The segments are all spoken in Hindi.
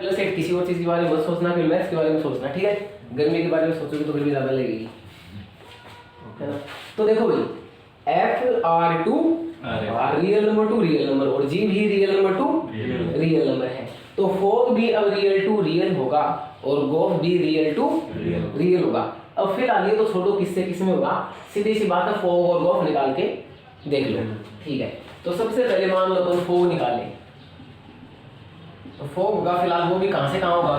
प्लस 8 किसी और चीज के बारे में मत सोचना, फिर मैथ्स के बारे में सोचना, ठीक है। गर्मी के बारे में सोचोगे तो गर्मी ज्यादा लगेगी, है ना। तो देखो भाई F R to real number to real number और जी भी real number to real number है, तो फोग भी अब रियल टू रियल होगा और गोफ भी रियल टू रियल होगा। अब फिलहाल ये तो छोड़ो किससे किस में होगा, सीधी सी बात है फोग और गोफ निकाल के देख लो, ठीक है। तो सबसे पहले मान लो अपन फोग निकालें, तो फोग होगा फिलहाल वो भी कहां से कहां होगा,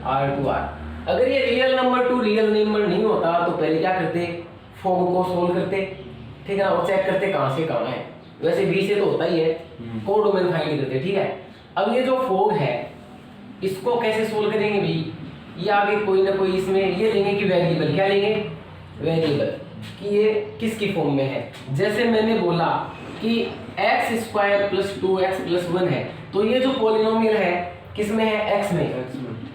आर टू आर। अगर ये real number to real number नहीं होता तो पहले क्या करते, फोग को सोल्व करते, ठीक है ना, और चेक करते कहां से कहां है। वैसे बी से तो होता ही है, कोडोमेन फाइंड करते, ठीक है। अब ये जो फोग है इसको कैसे सोल्व करेंगे भी, ये आगे कोई ना कोई इसमें ये लेंगे कि वेरिएबल, क्या लेंगे, वेरिएबल कि ये किसकी फॉर्म में है। जैसे मैंने बोला कि x square plus 2x plus 1 है, तो ये जो पॉलिनोमियल है किसमें है, x में।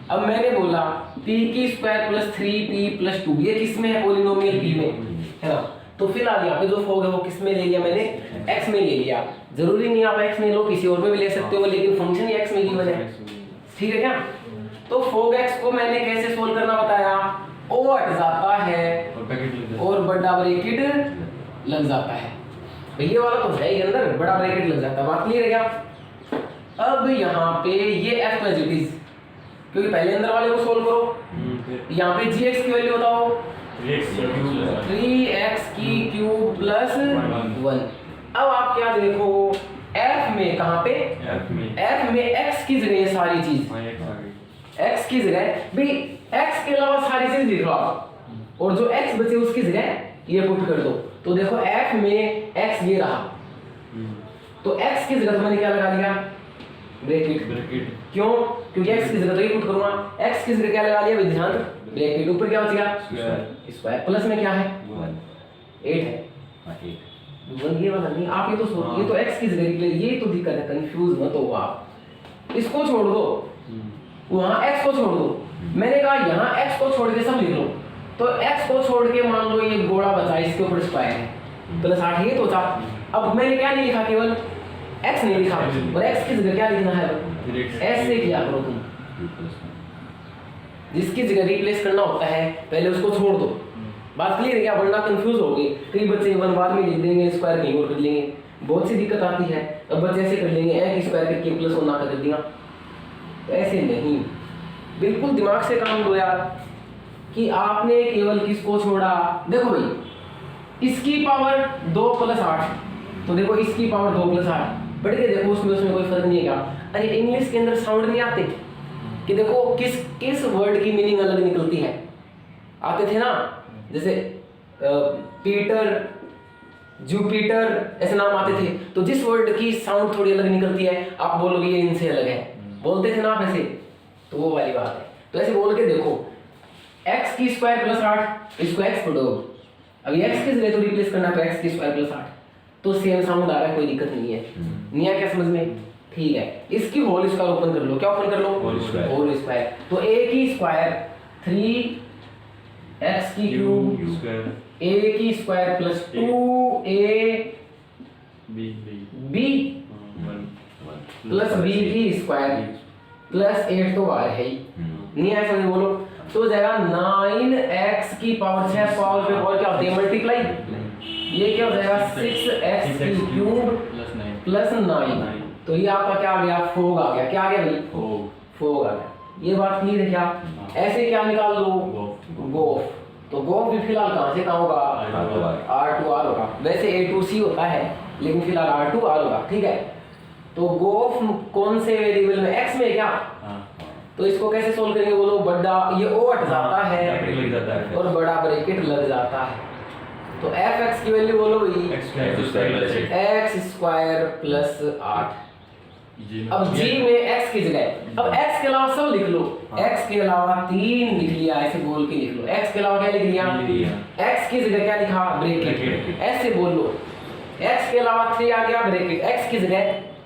अब मैंने बोला p की स्क्वायर प्लस 3p प्लस 2 ये किसमें है, पॉलिनोमियल p में, है ना। तो फिलहाल यहाँ पे जो फोग है वो किसमें ले लिया मैंने, x में ले लिया। जरूरी नहीं आप x में लो, किसी और में भी ले सकते हो, लेकिन फंक्शन ही x में गिवन है, ठीक है क्या। तो फोग x को मैंने कैसे सोल्व करना बताया, ओ हट जाता है और बड़ा ब्रैकेट लग जाता है। ये वाला तो है ही अंदर, बड़ा ब्रैकेट लग जाता है, बात क्लियर है क्या। अब यहाँ पे ये f प्लस इट इज, क्योंकि पहले अंदर वाले को सोल्व करो, यहाँ पे gx की वैल्यू बताओ 3x की क्यूब प्लस 1। अब आप क्या देखो f में, कहाँ पे f में x की जगह ये सारी चीज, x की जगह भी x के अलावा सारी चीज लिख लो आप, और जो x बचे उसकी जगह ये पुट कर दो। तो देखो f में x ये रहा, तो x की जगह मैंने क्या लगा दिया, ब्रैकेट। क्यों, क्योंकि x की जगह तो ये पुट करूंगा, x की जगह क्या लगा लिया विध्यांत, ब्रैकेट, ऊपर क्या बचेगा स्क्वायर, प्लस में क्या है 8 है, 1 ये वाला नहीं। आप ये तो सोच, ये तो x की जगह निकले, ये तो दिक्कत है, कंफ्यूज मत हो आप, इसको छोड़ दो, वहां x को छोड़ दो। मैंने कहा यहाँ x को छोड़ के सब लिख लो, तो x को छोड़ के मान लो ये गोला बचा, इसके ऊपर स्क्वायर है प्लस 8 ये तो था। अब मैंने क्या नहीं लिखा, केवल x नहीं लिखा, और x की जगह क्या लिखना है, s से किया करो तुम, जिसकी जगह रिप्लेस करना होता है पहले उसको छोड़ दो। बात क्लियर है क्या, वरना कंफ्यूज होगे, कई बच्चे वन बाद में लिख देंगे, स्क्वायर कहीं और कर लेंगे, बहुत सी दिक्कत आती है। अब बच्चे ऐसे कर लेंगे a की स्क्वायर करके प्लस 1 ना कर दिया, तो ऐसे नहीं, बिल्कुल दिमाग से काम लो यार, कि आपने केवल किसको छोड़ा। देखो भाई इसकी पावर 2 प्लस 8, तो देखो इसकी पावर 2 प्लस 8 बढ़ के देखो, उसमें कोई फर्क नहीं है क्या। अरे इंग्लिश के अंदर साउंड नहीं आते कि देखो किस वर्ड की मीनिंग अलग निकलती है, आते थे ना, जैसे पीटर, जुपिटर ऐसे नाम आते थे, तो जिस वर्ड की साउंड थोड़ी अलग निकलती है आप बोलोगे ये इनसे अलग है, बोलते थे ना आप ऐसे, तो वो वाली बात है। तो ऐसे बोल के देखो x की स्क्वायर प्लस 8, इसको x पढ़ो, अभी x की जगह तो रिप्लेस करना, तो x की स्क्वायर प्लस 8, तो सेम साउंड आ रहा है, कोई दिक्कत नहीं है, नहीं है क्या समझ में, ठीक है। इसकी होल स्क्वायर ओपन कर लो, क्या ओपन कर लो, होल स्क्वायर, तो a की स्क्वायर 3x की क्यूब, a की square plus 2a b plus b की स्क्वायर प्लस 8 तो आ है ही, नहीं है समझ बोलो, तो जाएगा 9x की पावर 6 पावर पे और क्या होती है मल्टीप्लाई, ये क्या हो जाएगा 6x की क्यूब प्लस 9, तो ये आपका क्या आ गया, फोग आ गया, क्या आ गया भाई, फोग आ गया। ये बात क्लियर है क्या। ऐसे क्या निकाल लो, गोफ, तो गोफ भी फिलहाल कहां से कहां होगा, R2R होगा, वैसे A2C होता है लेकिन फिलहाल R2R होगा, ठीक है। तो गोफ कौन से वेरिएबल में, x में क्या, तो इसको कैसे सोल्व करेंगे बोलो, बड़ा ये o हट जाता है और बड़ा ब्रैकेट लग जाता है, तो fx की वैल्यू बोलो भाई x स्क्वायर प्लस 8। अब g में x की जगह, अब x के अलावा सब लिख लो, x के अलावा 3 लिख लिया, ऐसे बोल के लिख लो, x के अलावा क्या लिख लिया, x की जगह क्या लिखा, ब्रैकेट, ऐसे बोल लो, x के अलावा 3 आ गया, ब्रैकेट, x की जगह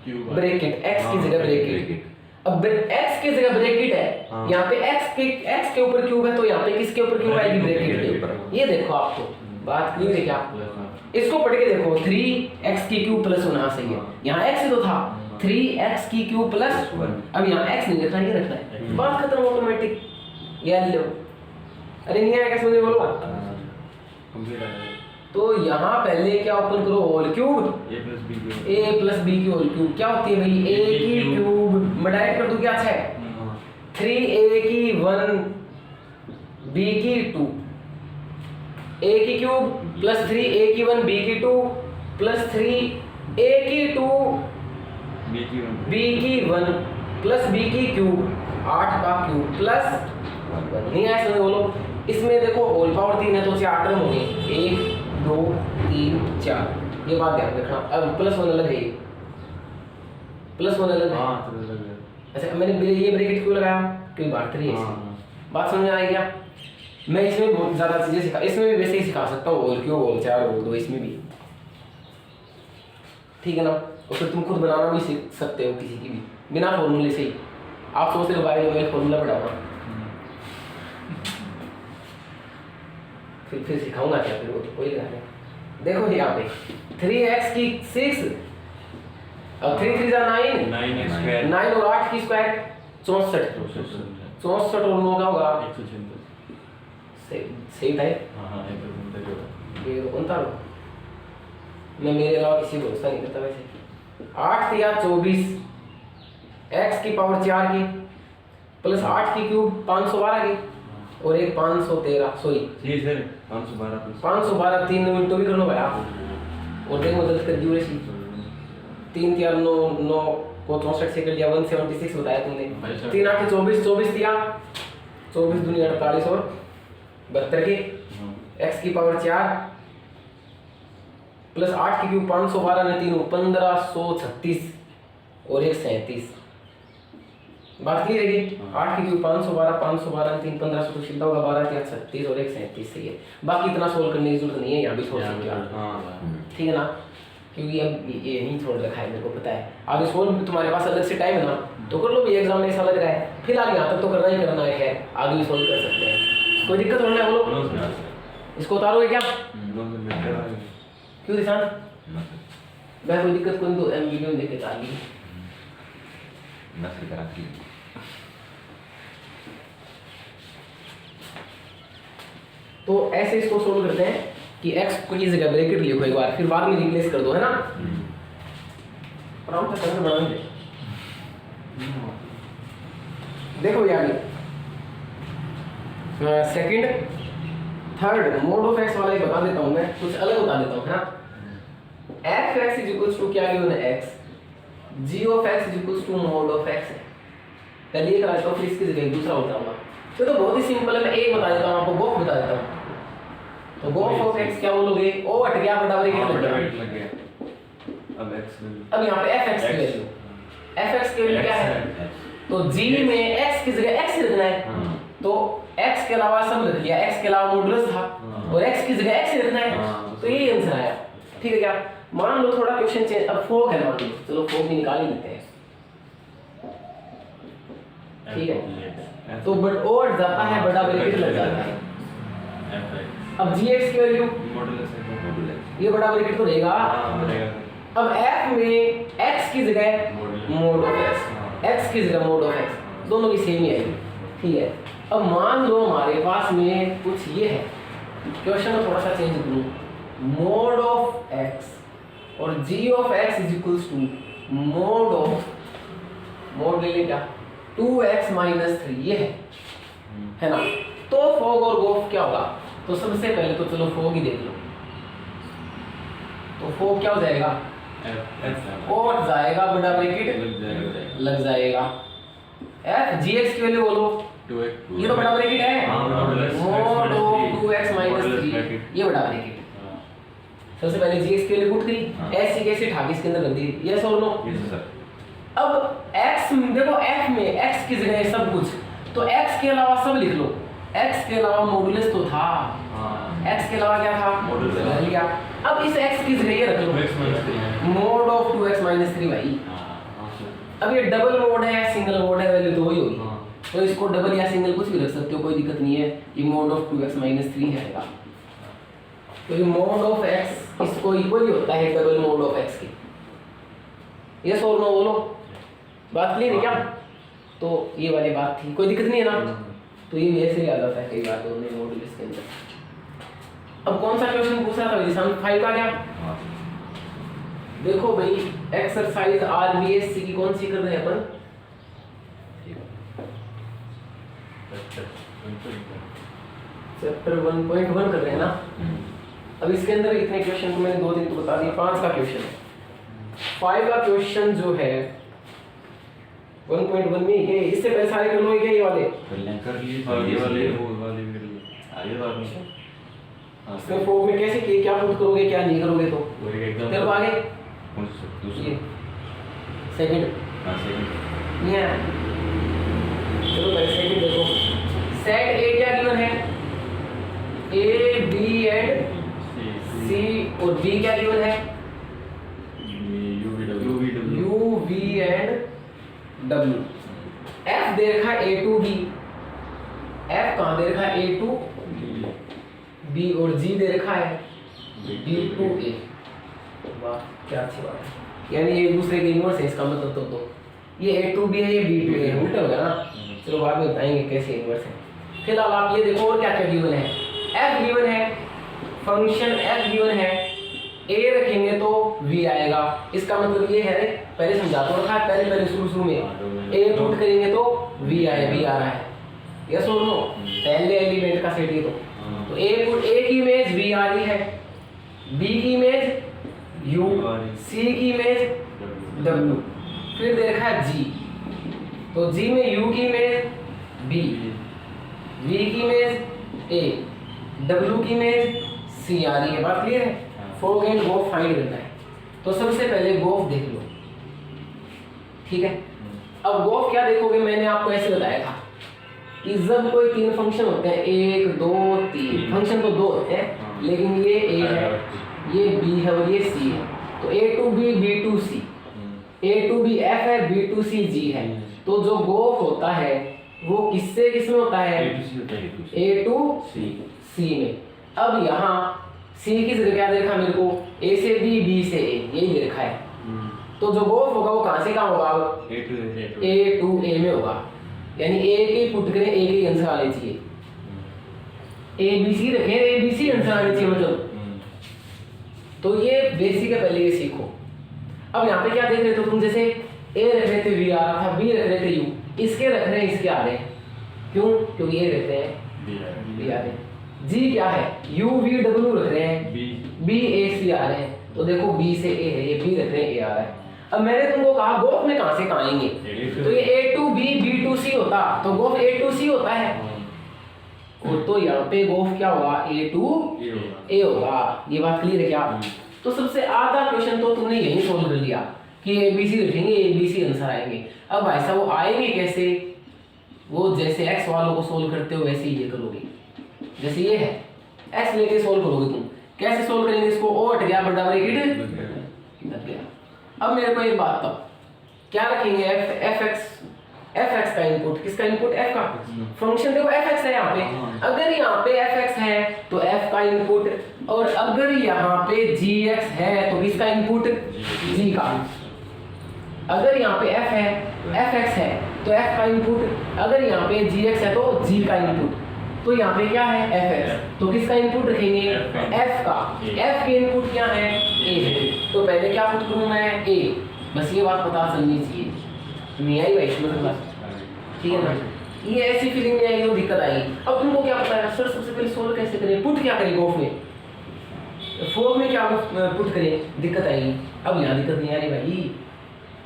ब्रैकेट, x की जगह ब्रैकेट, अब x की जगह ब्रैकेट है, यहाँ पे x के ऊपर क्यूब है, तो यहाँ पे किसके ऊपर क्यूब आएगी, ब्रैकेट के ऊपर। ये देखो आपको बात क्लियर है क्या, इसको पढ़ के देखो 3x की क्यूब प्लस 1 सही है, यहाँ x तो था, 3x की क्यूब प्लस 1। अब यहाँ x नहीं रखना, ये रखना है, बात खत्म ऑटोमेटिक। ये लो, अरे नहीं आया कैसे मुझे बोलो। तो यहाँ पहले क्या ओपन करो, whole cube a plus b की होल क्यूब क्या होती है भाई, a की क्यूब मैं डायरेक्ट कर दूं क्या, अच्छा है 3a की 1 b की 2, a की क्यूब प्लस 3a की 1 b की 2 प्लस 3a की 2 b की 1 प्लस b की क्यूब 8 का क्यूब प्लस 1। नहीं आया समझ बोलो। इसमें देखो होल पावर 3 है तो 4 टर्म होंगे, 1 2 3 4, ये बात ध्यान रखना। अब प्लस होने लगे, प्लस होने लगे। अच्छा मैंने ये ब्रैकेट क्यों लगाया, क्योंकि बात 3 है। बात समझ में आई क्या? मैं इसमें बहुत ज़्यादा चीज़ें सिखा, इसमें भी वैसे ही सिखा सकता हूँ, होल क्यों होल 4 होल 2 इसमें भी, ठीक है ना। और फिर तुम खुद बनाना भी सीख सकते हो किसी की भी बिना फॉर्मूले से ही। आप सोचते हो भाई मैं फॉर्मूला पढ़ाऊंगा, फिर सिखाऊंगा क्या, फिर वो तो कोई नहीं। देखो यहाँ पे 3x की 6 और 3 3 जा 9 9 और 8 की स्क्वायर 64 64 और 9 का होगा 136। सही था ये कौन था, मैं मेरे अलावा किसी को भरोसा नहीं करता वैसे। 8 या 24 x की पावर 4 की प्लस 8 की क्यूब 512 की और एक 513 सॉरी 512 3 मिनट तो भी कर लो भाई आप, और देख मदद कर दी वैसी 3 4 9 9 को 64 से कर दिया 176 बताया तुमने। 3 8 24 24 दिया 24 दूनी 48 और 72 की x की पावर 4 प्लस 8 की क्यूब 512 ने 3 1536 और एक 37। बात क्लियर है कि 8 की क्यूब 512 3 1500 तो सीधा होगा 12 3 36 और एक 37 सही है। बाकी इतना सोल्व करने की जरूरत नहीं है, यहाँ भी छोड़ सकते हो, ठीक है ना, क्योंकि अब ये नहीं छोड़ रखा है मेरे को पता है। आगे सोल्व तुम्हारे पास अलग से टाइम है ना तो कर लो भी, एग्जाम में ऐसा लग रहा है फिलहाल यहाँ तक तो करना ही करना है, आगे भी सोल्व कर सकते हैं, कोई दिक्कत होना है बोलो। इसको उतारोगे क्या, क्यों दिशान मैं कोई दिक्कत कोई तो वीडियो में देखे आ गई तो ऐसे इसको सोल्व करते हैं कि x को की जगह ब्रैकेट लिखो एक बार, फिर बाद में रिप्लेस कर दो, है ना। आराम से करके बनाएंगे। देखो यार second third mode of x वाला ही बता देता हूँ मैं, कुछ अलग बता देता हूँ, है ना। f(x) = क्या गिवन है x, g(x) = mod of x है। पहले ये करा तो फिर इसकी जगह दूसरा बताऊंगा। तो बहुत ही सिंपल है, मैं एक बता देता हूँ आपको, गोफ बता देता हूँ। तो गोफ ऑफ x क्या बोलोगे, ओ हट गया बराबर लग गया। अब यहाँ पे fx की वैल्यू, fx की वैल्यू क्या है, तो g में x की जगह x रखना है, तो x के अलावा सब रख लिया, x के अलावा मॉडुलस था और x की जगह x रखना है, तो यही आंसर आया, ठीक है क्या। मान लो थोड़ा क्वेश्चन चेंज, अब फोग है मान लो, चलो फोग भी निकाल ही लेते हैं, ठीक है। तो बट और जाता है बड़ा ब्रैकेट लग जाता है। अब gx की वैल्यू ये बड़ा ब्रैकेट तो रहेगा। अब f में x की जगह मोड ऑफ x की जगह मोड ऑफ x, दोनों की सेम ही है, ठीक है। अब मान लो हमारे पास में कुछ ये है, क्वेश्चन को थोड़ा सा चेंज करूं, मोड ऑफ x और g of x = mode of, mode ले लें क्या 2x - 3 ये है ना। तो फोग और गोफ क्या होगा, तो सबसे पहले तो चलो फोग ही देख लो, तो फोग क्या हो जाएगा, और जाएगा बड़ा ब्रैकेट लग जाएगा, f gx की वैल्यू बोलो 2x, ये तो बड़ा ब्रैकेट है, मोड ऑफ 2x - 3 ये बड़ा ब्रैकेट। सबसे पहले gx की वैल्यू पुट करी, ऐसे कैसे ठाक इसके अंदर रख दी, यस और नो। अब x देखो f में x की जगह सब कुछ, तो x के अलावा सब लिख लो, x के अलावा मॉडुलस तो था, x के अलावा क्या था, मॉडुलस रख लिया। अब इस x की जगह ये रख लो, मोड ऑफ 2x - 3 भाई। अब ये डबल मोड है या सिंगल मोड है, वैल्यू तो वही होगी, तो इसको डबल या सिंगल कुछ भी रख सकते हो, कोई दिक्कत नहीं है। ये मोड ऑफ 2x - 3 है, तो ये मोड ऑफ x इसको इक्वल ही होता है डबल मोड ऑफ x के, यस और नो बोलो, बात क्लियर है क्या? तो ये वाली बात थी, कोई दिक्कत नहीं है ना? तो ये ऐसे ही आ जाता है कई बार दोनों मॉड्यूल्स के अंदर। अब कौन सा क्वेश्चन पूछा था एग्जाम 5 का क्या? देखो भाई एक्सरसाइज आरबीएससी की कौन सी कर रहे हैं अपन? चैप्टर 1.1 कर रहे हैं ना। अब इसके अंदर इतने क्वेश्चन को मैंने 2-3 तो बता दिए, 5 का क्वेश्चन है। 5 का क्वेश्चन जो है 1.1 में ये, इससे पहले सारे कर लो ये वाले कर लिए, ये वाले वो वाले कर लिए आगे बात नहीं। हां इसमें फोक में कैसे कि क्या पुट करोगे क्या नहीं करोगे, तो वो एकदम फिर आगे कौन सा दूसरा सेकंड। हां सेकंड ये है, चलो पहले सेकंड देखो। सेट ए क्या गिवन है? ए बी एंड सी, और बी क्या गिवन है? U V and W. F दे रखा ए टू बी, एफ कहाँ दे रखा है? ए टू बी, और जी दे रखा है बी टू ए। वाह क्या अच्छी बात है, यानी एक दूसरे के इनवर्स है इसका मतलब। तो ये ए टू बी है, ये बी टू है, उल्टा होगा ना। चलो बाद में बताएंगे कैसे इनवर्स है। फिलहाल आप ये देखो और क्या क्या गिवन है। एफ गिवन है, फंक्शन एफ गिवन है, ए रखेंगे तो वी आएगा। इसका मतलब ये है, पहले समझा तो रखा है पहले शुरू में, ए पुट करेंगे तो वी आए, वी आ रहा है, यस और नो? पहले एलिमेंट का सेट ये तो ए पुट, ए की इमेज वी आ रही है, बी की इमेज यू, सी की इमेज डब्ल्यू, फिर दे रखा है जी, तो जी में यू की इमेज बी, वी की इमेज ए, डब्ल्यू की इमेज सी आ रही है। बात क्लियर है? फोक एंड गोफ फाइंड करना है। तो सबसे पहले गोफ देख लो, ठीक है? अब गोफ क्या देखोगे, मैंने आपको ऐसे बताया था कि जब कोई 3 फंक्शन होते हैं, 1 2 3 फंक्शन तो 2 होते हैं, लेकिन ये ए है, ये बी है और ये सी है, तो A to B B to C, A to B F है, बी टू सी जी है। तो जो गोफ होता है वो किससे किसमें होता है? ए टू सी में। अब यहाँ सी की जगह क्या देखा मेरे को? ए से बी, बी से ए, यही देखा है। तो जो गोफ होगा वो कहाँ से कहाँ होगा? ए टू ए में होगा, यानी ए के पुट करें, ए के आंसर आने चाहिए। ए बी सी रखें, ए बी सी आंसर आने चाहिए मतलब। तो ये बेसिक है, पहले ये सीखो। अब यहाँ पे क्या देख रहे थे तुम? जैसे ए रख रहे थे वी आ रहा था, बी रख रहे थे यू, इसके रख रहे हैं इसके आ रहे हैं, क्यों? क्योंकि ये रहते हैं बी आ रहे हैं। जी क्या है? यू वी डब्ल्यू रख रहे हैं, बी ए सी आ रहे हैं, तो देखो बी से ए है, ये बी रख रहे हैं, ए आ रहा है। अब मैंने तुमको कहा गोफ में कहां से कहां आएंगे, तो ये ए टू बी बी टू सी होता, तो गोफ ए टू सी होता है, और तो यहाँ पे गोफ क्या होगा? ए टू ए होगा। ये बात क्लियर है क्या? तो सबसे आधा क्वेश्चन तो तुमने यही सोल्व कर लिया कि ए बी सी रखेंगे, ए बी सी आंसर आएंगे। अब ऐसा वो आएंगे कैसे? वो जैसे एक्स वालों को सोल्व करते हो वैसे ही ये करोगे। जैसे ये है, एक्स लेके सोल्व करोगे तुम, कैसे सोल्व करेंगे इसको? ओ हट गया, बड़ा ब्रैकेट लग गया। अब मेरे को एक बात बताओ, क्या रखेंगे? एफ एक्स का इनपुट, किसका इनपुट? एफ का। फंक्शन देखो एफ एक्स है यहाँ पे, अगर यहाँ पे एफ एक्स है तो एफ का इनपुट, और अगर यहाँ पे जी एक्स है तो किसका इनपुट? जी का। अगर यहाँ पे एफ है, एफ एक्स है तो एफ का इनपुट, अगर यहाँ पे जी एक्स है तो जी का इनपुट। तो यहाँ पे क्या है? एफ एक्स, तो किसका इनपुट रखेंगे? एफ का। एफ के इनपुट क्या है? ए है, तो पहले क्या पुट करूँ मैं? ए। बस ये बात पता चलनी चाहिए, नहीं आई भाई इसमें बस, ठीक है ना? ये ऐसी फीलिंग नहीं आएगी तो दिक्कत आएगी। अब तुमको क्या पता है सर सबसे पहले सोल्व कैसे करें, पुट क्या करें गोफ में, फोक में क्या पुट करें, दिक्कत आएगी। अब यहाँ दिक्कत नहीं आ रही भाई,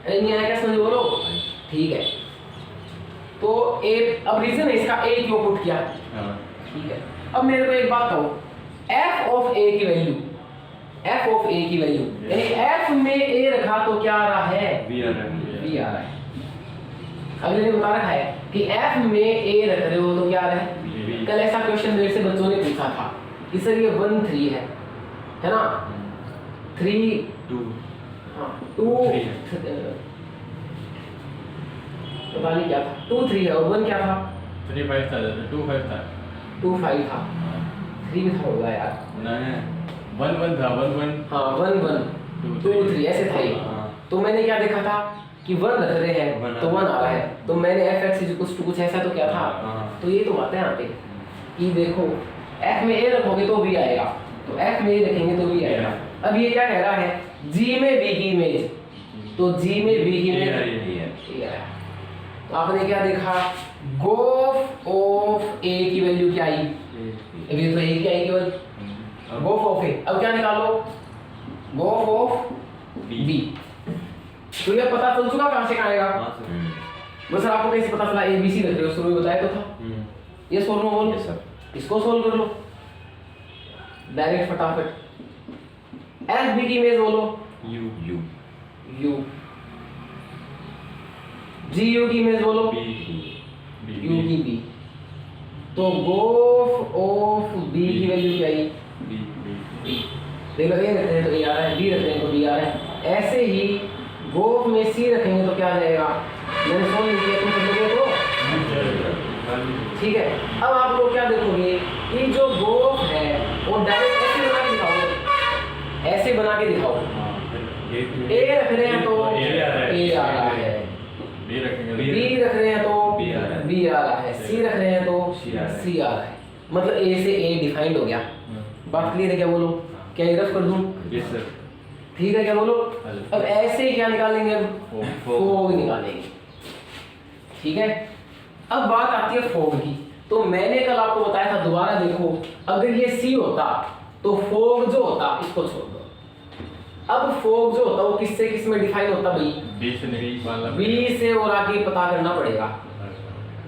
अरे नहीं आया क्या समझ बोलो, ठीक है? तो ए, अब रीजन है इसका ए क्यों पुट किया, ठीक है? अब मेरे को एक बात कहो, एफ ऑफ ए की वैल्यू, एफ ऑफ ए की वैल्यू यानी एफ में ए रखा तो क्या आ रहा है? बी आ रहा है। अगले ने बता रखा है कि एफ में ए रख रहे हो तो क्या आ रहा है? कल ऐसा क्वेश्चन मेरे से बच्चों ने पूछा था कि सर ये 1 3 है ना? 3 2 2 पता नहीं क्या था, 2 3 है और 1 क्या था? 3 5 था, 2 5 था, 2 5 था, 3 भी था होगा यार, नहीं 1 1 था, 1 1 हाँ 1 1 2 3 ऐसे था ये। तो मैंने क्या देखा था कि 1 रख रहे हैं तो 1 आ रहा है, तो मैंने fx = कुछ ऐसा तो क्या था। तो ये तो बात है यहाँ पे कि देखो f में a रखोगे तो b आएगा, तो f में a रखेंगे तो b आएगा। अब ये क्या कह रहा है, g में b की इमेज, तो g में b की इमेज ये है। तो आपने क्या देखा, गोफ ऑफ a की वैल्यू क्या आई, अभी तो a की आई केवल, गोफ ऑफ a। अब क्या निकालो, गोफ ऑफ b। तो ये पता चल चुका कहां से कहां आएगा। बस सर आपको कैसे पता चला, a b c रख रहे हो, शुरू में बताया तो था। ये सोल्व में बोलो सर, इसको सोल्व कर लो डायरेक्ट फटाफट। f b की इमेज बोलो u u, g u की इमेज बोलो b u की b। तो गोफ ऑफ b की वैल्यू क्या आई, b। देखो a रख रहे हैं तो a आ रहा है, b रख रहे हैं तो b आ रहा है। ऐसे ही गोफ में c रखेंगे तो क्या आ जाएगा, मैंने सोल्व नहीं किया, तुम कर लोगे तो ठीक है। अब आप लोग क्या देखोगे कि जो गोफ है वो डायरेक्ट ऐसे बना के दिखाओ, ऐसे बना के दिखाओ। a रख रहे हैं तो a आ रहा है, b रखेंगे b रख रहे हैं तो b आ रहा है, c रख रहे हैं तो c आ रहा है। मतलब a से a डिफाइंड हो गया। बात क्लियर है क्या, बोलो क्या ये रफ कर दूं। Yes sir. ठीक है क्या बोलो। अब ऐसे ही क्या निकालेंगे, अब फोग निकालेंगे। ठीक है, अब बात आती है फोग की। तो मैंने कल आपको बताया था, दोबारा देखो, अगर ये C होता तो फोग जो होता, इसको छोड़ दो। अब फोग जो होता वो किससे किस में डिफाइन होता भाई, B से, और आगे पता करना पड़ेगा।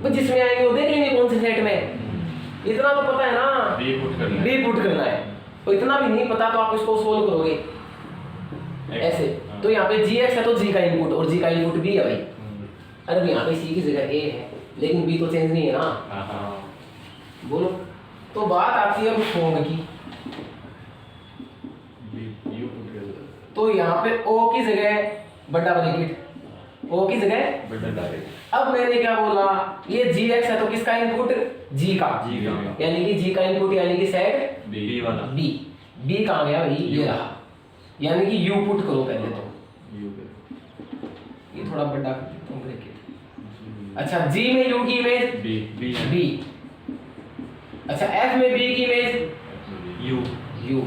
तो जिसमें आएंगे वो देख लेंगे कौन से सेट में। इतना तो पता है ना, B पुट करना है। तो इतना भी नहीं पता तो आप इसको सोल्व करोगे ऐसे। तो यहाँ पे gx है तो g का इनपुट, और g का इनपुट b है भाई। अरे यहाँ पे c की जगह a है, लेकिन b तो चेंज नहीं है ना। बोलो। तो बात आती है अब फोग की। तो यहाँ पे o की जगह बड़ा ब्रैकेट, o की जगह। अब मैंने क्या बोला, ये gx है तो किसका इनपुट, g का, यानी कि g का इनपुट यानी कि सेट b वाला। b कहाँ गया भाई, ये रहा, यानी कि u पुट करो पहले तो। ये थोड़ा बड़ा कर देता हूं ब्रैकेट। अच्छा, g में u की इमेज b। अच्छा, f में b की इमेज u।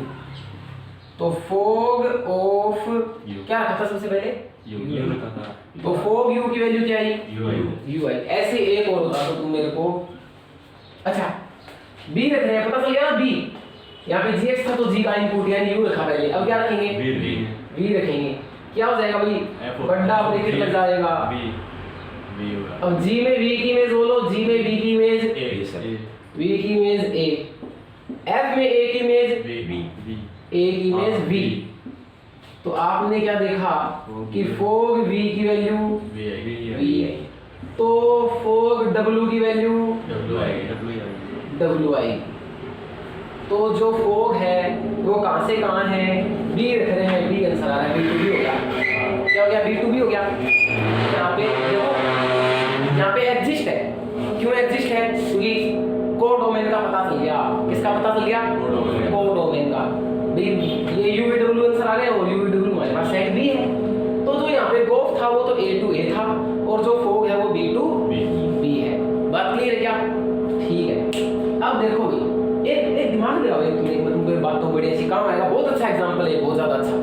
तो फोग ऑफ क्या रखा था सबसे पहले, u रखा था। तो फोग u की वैल्यू क्या आई, u आई। ऐसे एक और होता तो तुम मेरे को, अच्छा b रख रहे हैं, पता चल गया ना b। यहाँ पे gx था तो g का इनपुट यानी u रखा पहले। अब क्या रखेंगे, v रखेंगे। क्या हो जाएगा भाई, बड़ा ब्रैकेट लग जाएगा। अब g में v की इमेज बोलो, g में v की इमेज v की इमेज a, f में a की इमेज a की इमेज v। तो आपने क्या देखा कि फोग v की वैल्यू v है, तो फोग w की वैल्यू w आएगी। तो जो फोग है वो कहां से कहां है, b रख रहे हैं, b आंसर आ रहा है, b2b हो गया। क्या हो गया, b2b हो गया। यहाँ पे देखो, यहाँ पे एग्जिस्ट है। क्यों एग्जिस्ट है, क्योंकि कोडोमेन का पता चल गया। किसका पता चल गया, कोडोमेन का। ये uvw आंसर आ गया, और uvw हमारे पास सेट b है। तो जो यहाँ पे गोफ था वो तो a to a था, और जो फोग है वो b to b है। बात क्लियर है क्या, ठीक है। अब देखो भाई, एक दिमाग में लगाओ, तुमने बात तो बड़ी अच्छी काम आएगा। बहुत अच्छा एग्जांपल है, बहुत ज्यादा अच्छा।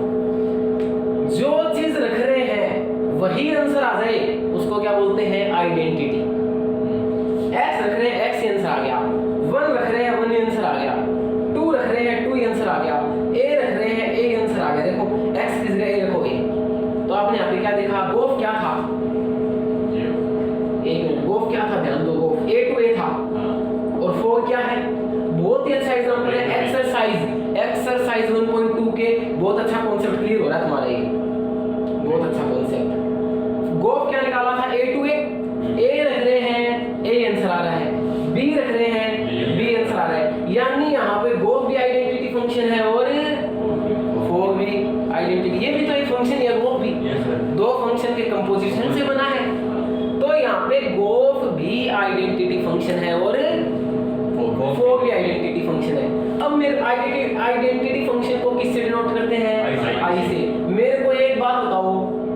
जो चीज रख रहे हैं वही आंसर आ जाए उसको क्या बोलते हैं, आइडेंटिटी। x रख रहे हैं, x ही आंसर आ गया। 1 रख रहे हैं, 1 ही आंसर आ गया। 2 रख रहे हैं, 2 ही आंसर आ गया। a रख रहे हैं, a ही आंसर आ गया। देखो x की जगह a रखो a। तो आपने यहाँ पे क्या देखा, गोफ क्या था, एक मिनट, गोफ क्या था, ध्यान दो, गोफ a to a था। और फोर क्या है, बहुत ही अच्छा एग्जांपल है, एक्सरसाइज 1.2 के। बहुत अच्छा कॉन्सेप्ट क्लियर हो रहा है तुम्हारा, ये बहुत अच्छा कॉन्सेप्ट। गोफ क्या निकाला था, a to a। a रख रहे हैं, a आंसर आ रहा है। b रख रहे हैं, b आंसर आ रहा है। यानी यहाँ पे गोफ भी आइडेंटिटी फंक्शन है और फोर भी आइडेंटिटी। ये भी तो एक फंक्शन है, गोफ भी दो फंक्शन के कंपोजिशन से बना है। तो यहाँ पे गोफ भी आइडेंटिटी फंक्शन है और फोर भी आइडेंटिटी फंक्शन है। अब मेरे आइडेंटिटी फंक्शन को किससे डिनोट करते हैं, आई से। मेरे को एक बात बताओ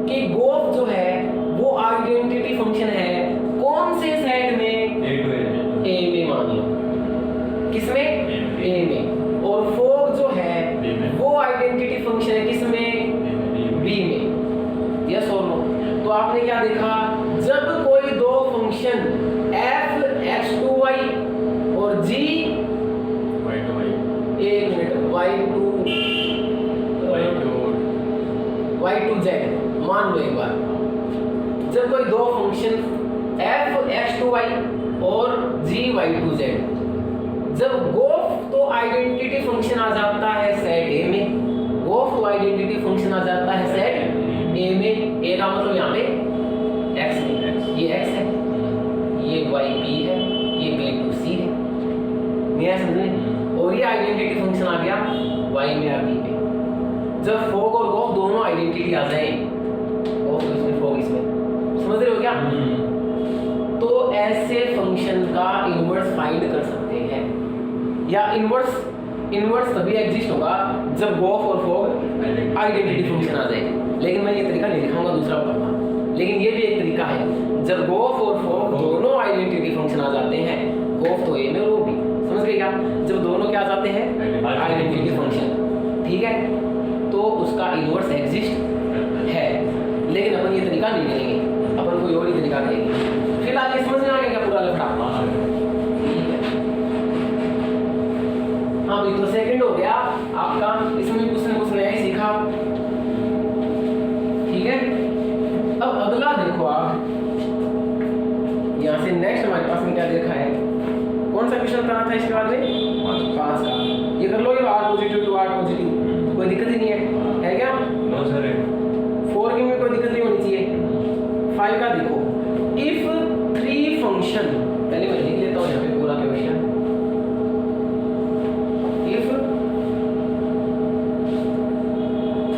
कि कि गोफ जो है वो आइडेंटिटी फंक्शन है कौन से सेट में, ए में मान लो, किसमें, ए में, और फोग जो है वो आइडेंटिटी फंक्शन है किसमें, बी में। यस और नो? तो आपने क्या देखा, जब कोई दो फंक्शन f x2y और g एक मिनट y2z मान लो एक बार, जब कोई दो फंक्शन f x2y और g y2z, जब गोफ तो आइडेंटिटी फंक्शन आ जाता है सेट ए में, गोफ तो आइडेंटिटी फंक्शन आ जाता है सेट ए में। ए का मतलब यहाँ पे x है, ये x है, ये y b है, ये b to c है, नहीं समझे? और ये आइडेंटिटी फंक्शन आ गया y में या b में। जब फोग और गोफ दोनों आइडेंटिटी आ जाए, गोफ इसमें फोग इसमें, समझ रहे हो क्या? तो ऐसे फंक्शन का इनवर्स फाइंड कर सकते हैं, या इनवर्स तभी एग्जिस्ट होगा जब गोफ और फोग आइडेंटिटी फंक्शन आ जाए। लेकिन मैं ये तरीका नहीं दिखाऊंगा, दूसरा बताऊंगा। लेकिन ये भी एक तरीका है, जब गोफ और फोग दोनों आइडेंटिटी फंक्शन आ जाते हैं, गोफ तो ए में और वो भी, समझ गए क्या? जब दोनों क्या आ जाते हैं, आइडेंटिटी फंक्शन, ठीक है, तो उसका इनवर्स एग्जिस्ट है। लेकिन अपन ये तरीका नहीं करेंगे, अपन कोई और ही तरीका करेंगे। फिलहाल ये समझ में आ गया क्या पूरा लफड़ा? हाँ भाई, तो सेकंड हो गया आपका, इसमें कुछ ना कुछ नया ही सीखा, ठीक है। अब अगला देखो आप, यहाँ से नेक्स्ट हमारे पास में क्या देखा है, कौन सा क्वेश्चन करना था इसके बाद में, 5 का। ये कर लो, ये r positive to r positive, कोई दिक्कत ही नहीं है क्या? No sir. 4 के में कोई दिक्कत नहीं होनी चाहिए। 5 का देखो, इफ 3 फंक्शन, पहले मैं लिख लेता हूँ यहाँ पे पूरा क्वेश्चन। इफ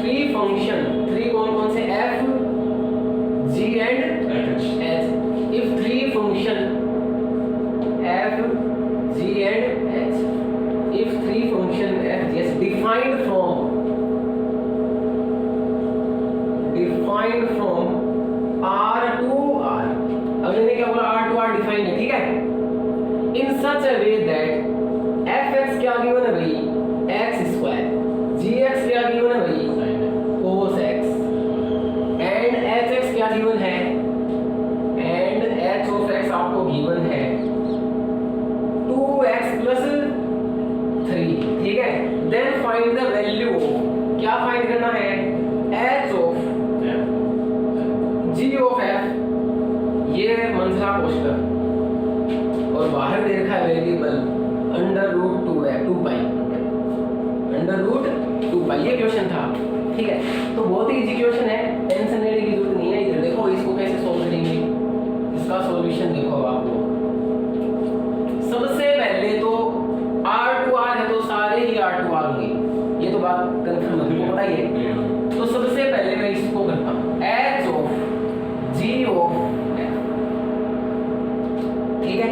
3 फंक्शन, 3 कौन से, f g and h, if 3 function f g and h, if 3 function f g is defined from r to r, अब मैंने क्या बोला, r to r डिफाइंड है, ठीक है, in such a way that fx क्या गिवन है भाई, x स्क्वायर, gx क्या गिवन है भाई, cos x, एंड hx क्या गिवन है, h of x आपको गिवन है 2x plus 3, ठीक है। देन फाइंड द वैल्यू, क्या फाइंड करना है, h of g of f, ये मंझला कोष्ठक, और बाहर दे रखा है वेरिएबल √2 है, 2 पाई, √2 पाई, ये क्वेश्चन था, ठीक है। तो बहुत ही इजी क्वेश्चन है, टेंशन लेने की जरूरत नहीं है। इधर देखो, इसको कैसे सोल्व करेंगे, इसका सॉल्यूशन देखो आपको। सबसे पहले तो r to r है तो सारे ही r to r होंगे, ये तो बात कंफर्म है, तुमको पता ही है। तो सबसे पहले मैं इसको करता हूँ h of g of f, ठीक है।